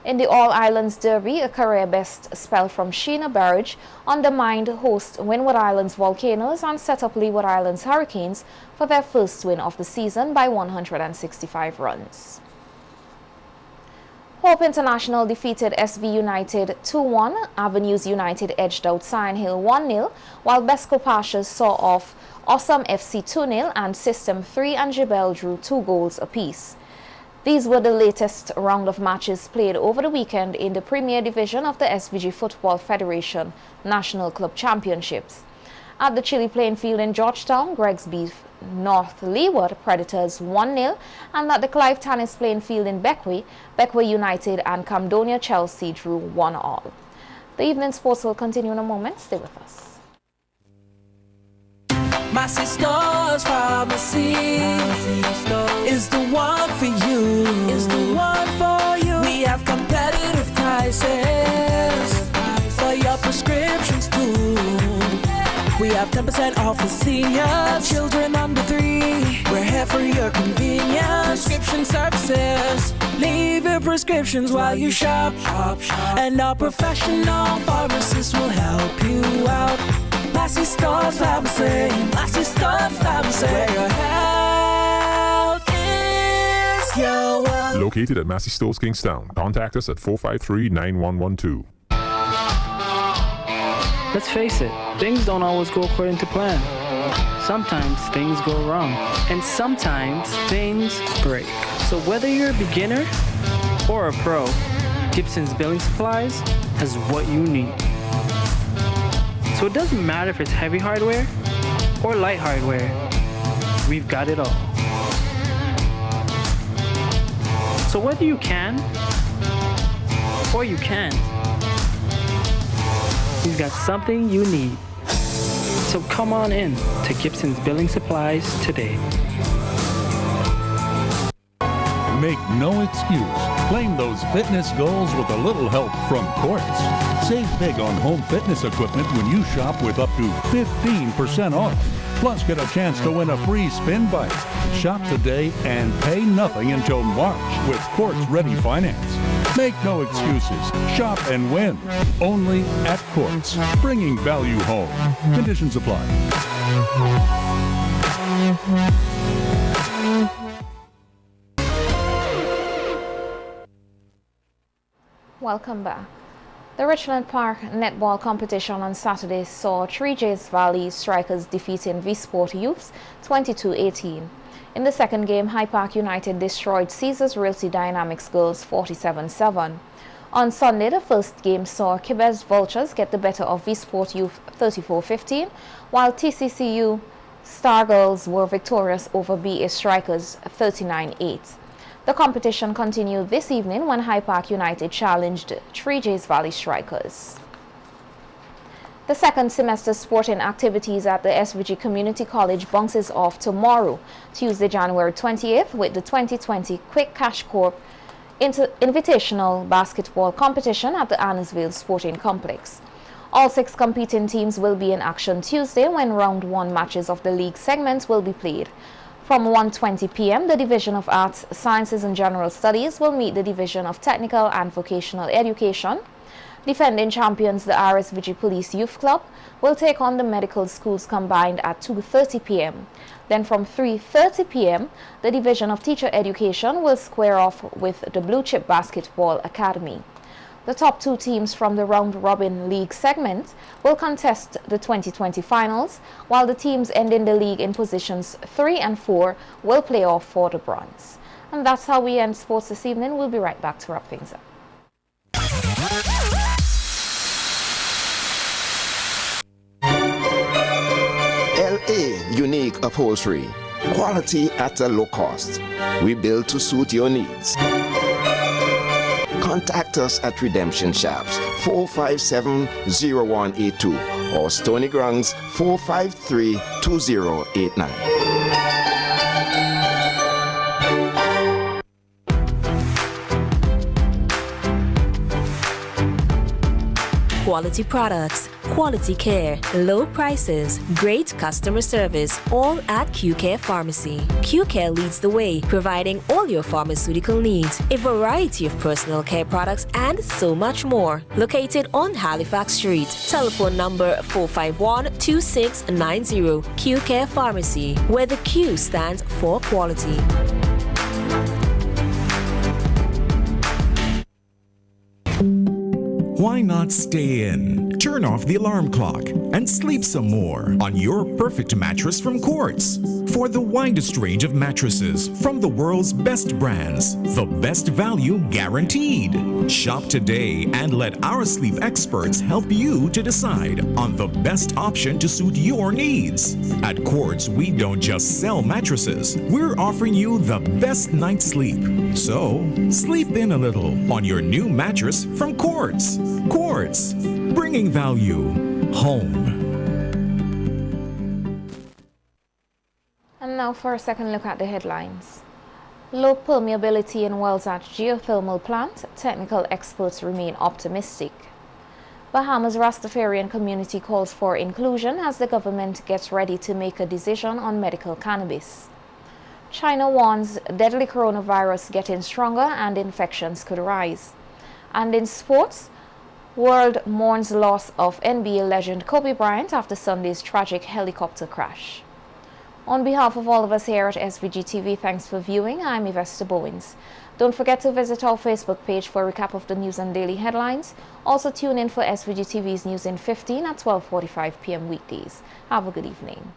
In the All-Islands Derby, a career-best spell from Sheena Barrage undermined host Windward Islands Volcanoes and set up Leeward Islands Hurricanes for their first win of the season by 165 runs. Hope International defeated SV United 2-1, Avenues United edged out Cyan Hill 1-0, while Besco Pashas saw off Awesome FC 2-0 and System 3 and Jebel drew 2 goals apiece. These were the latest round of matches played over the weekend in the Premier Division of the SVG Football Federation National Club Championships. At the Chili Playing Field in Georgetown, Greg's beat North Leeward Predators 1-0, and at the Clive Tannis Playing Field in Beckway, Beckway United and Camdonia Chelsea drew 1-1. The evening sports will continue in a moment. Stay with us. My sister's pharmacy is the one for you. Is the one for you. We have competitive prices for your prescriptions too. We have 10% off for seniors, children under 3. We're here for your convenience. Prescription services. Leave your prescriptions while you shop. And our professional pharmacists will help you out. Massey Stores Pharmacy. Massey Stores Pharmacy. Where your health is your wealth. Located at Massey Stores Kingstown. Contact us at 453-9112. Let's face it, things don't always go according to plan. Sometimes things go wrong, and sometimes things break. So whether you're a beginner or a pro, Gibson's Building Supplies has what you need. So it doesn't matter if it's heavy hardware or light hardware, we've got it all. So whether you can or you can't, we've got something you need. So come on in to Gibson's Building Supplies today. Make no excuse. Claim those fitness goals with a little help from Quartz. Save big on home fitness equipment when you shop with up to 15% off. Plus, get a chance to win a free spin bike. Shop today and pay nothing until March with Quartz Ready Finance. Make no excuses. Shop and win. Only at Quartz. Bringing value home. Conditions apply. Welcome back. The Richland Park netball competition on Saturday saw 3J's Valley Strikers defeating V-Sport Youths 22-18. In the second game, High Park United destroyed Caesars Realty Dynamics Girls 47-7. On Sunday, the first game saw Quebec Vultures get the better of V-Sport Youth 34-15, while TCCU Star Girls were victorious over BA Strikers 39-8. The competition continued this evening when High Park United challenged 3J's Valley Strikers. The second semester sporting activities at the SVG Community College bounces off tomorrow, Tuesday, January 28th, with the 2020 Quick Cash Corp Invitational Basketball Competition at the Annisville Sporting Complex. All 6 competing teams will be in action Tuesday when round 1 matches of the league segments will be played. From 1:20 p.m., the Division of Arts, Sciences and General Studies will meet the Division of Technical and Vocational Education. Defending champions, the RSVG Police Youth Club, will take on the Medical Schools combined at 2:30 p.m. Then from 3:30 p.m., the Division of Teacher Education will square off with the Blue Chip Basketball Academy. The top 2 teams from the round-robin league segment will contest the 2020 finals, while the teams ending the league in positions 3 and 4 will play off for the bronze. And that's how we end sports this evening. We'll be right back to wrap things up. LA Unique Upholstery. Quality at a low cost. We build to suit your needs. Contact us at Redemption Shops 457-0182 or Stony Grounds 453-2089. Quality products, quality care, low prices, great customer service, all at QCare Pharmacy. QCare leads the way, providing all your pharmaceutical needs, a variety of personal care products, and so much more. Located on Halifax Street. Telephone number 451-2690. QCare Pharmacy, where the Q stands for quality. Why not stay in? Turn off the alarm clock and sleep some more on your perfect mattress from Quartz. For the widest range of mattresses from the world's best brands, the best value guaranteed. Shop today and let our sleep experts help you to decide on the best option to suit your needs. At Quartz, we don't just sell mattresses, we're offering you the best night's sleep. So, sleep in a little on your new mattress from Quartz. Quartz, bringing value home. And now for a second look at the headlines. Low permeability in wells at geothermal plant. Technical experts remain optimistic. Bahamas Rastafarian community calls for inclusion as the government gets ready to make a decision on medical cannabis. China warns deadly coronavirus getting stronger and infections could rise. And in sports, world mourns loss of NBA legend Kobe Bryant after Sunday's tragic helicopter crash. On behalf of all of us here at SVG-TV, thanks for viewing. I'm Yvesta Bowens. Don't forget to visit our Facebook page for a recap of the news and daily headlines. Also tune in for SVG-TV's News in 15 at 12:45 p.m. weekdays. Have a good evening.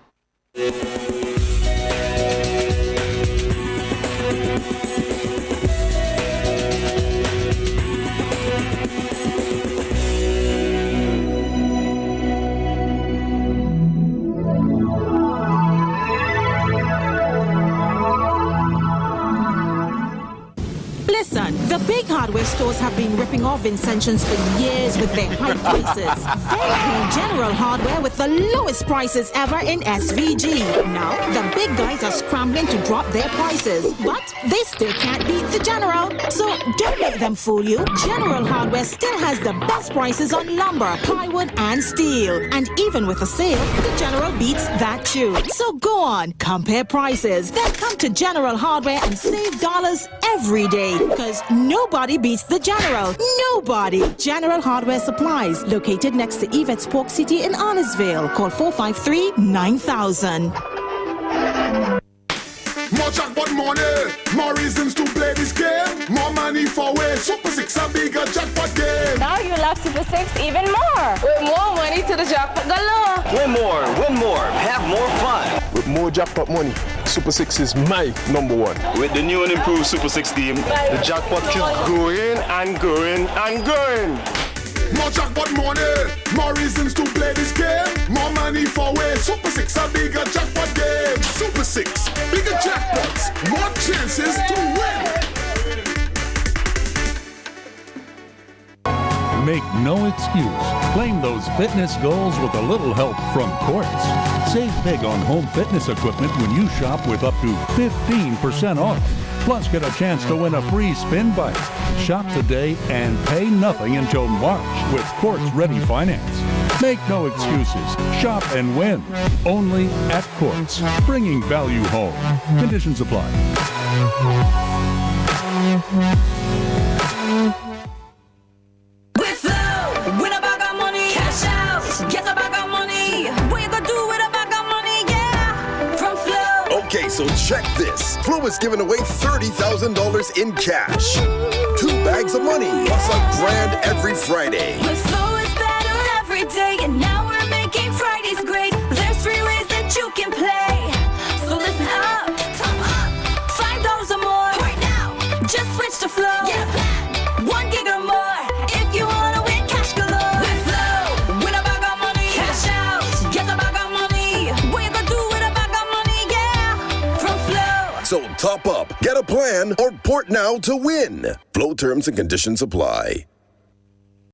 Listen, the big hardware stores have been ripping off Vincentians for years with their high prices. They came General Hardware with the lowest prices ever in SVG. Now, the big guys are scrambling to drop their prices, but they still can't beat the General. So don't let them fool you. General Hardware still has the best prices on lumber, plywood, and steel. And even with a sale, the General beats that too. So go on, compare prices. Then come to General Hardware and save dollars every day. Because nobody beats the General. Nobody. General Hardware Supplies, located next to Yvette's Pork City in Arnesville. Call 453-9000. More jackpot money, more reasons to play this game. More money for way. Super 6 a bigger jackpot game. Now you love Super 6 even more. With more money to the jackpot galore. Win more, have more fun. With more jackpot money, Super 6 is my number one. With the new and improved Super 6 team, the jackpot keeps growing and growing and growing. More jackpot money, more reasons to play this game. More money for way. Super 6 a bigger jackpot game. Super 6, bigger jackpots, more chances to win. Make no excuse. Claim those fitness goals with a little help from Quartz. Save big on home fitness equipment when you shop with up to 15% off. Plus, get a chance to win a free spin bike. Shop today and pay nothing until March with Quartz Ready Finance. Make no excuses. Shop and win. Only at Quartz. Bringing value home. Conditions apply. With Flow, win a bag of money, cash out, get a bag of money. What you gonna do with a bag of money? Yeah, from Flow. Okay, so check this. Flo is giving away $30,000 in cash. 2 bags of money, plus $1,000 every Friday. With Flow is better every day, and now we're making Fridays great. There's 3 ways that you can play. So listen up, top up, $5 or more. Right now, just switch to Flow. Get a plan, 1 gig or more. If you wanna win cash galore. With Flow, win a bag of money, cash out, get a bag of money. What you gonna do with a bag of money? Yeah, from Flow. So top up, get a plan, or port now to win. Flow terms and conditions apply.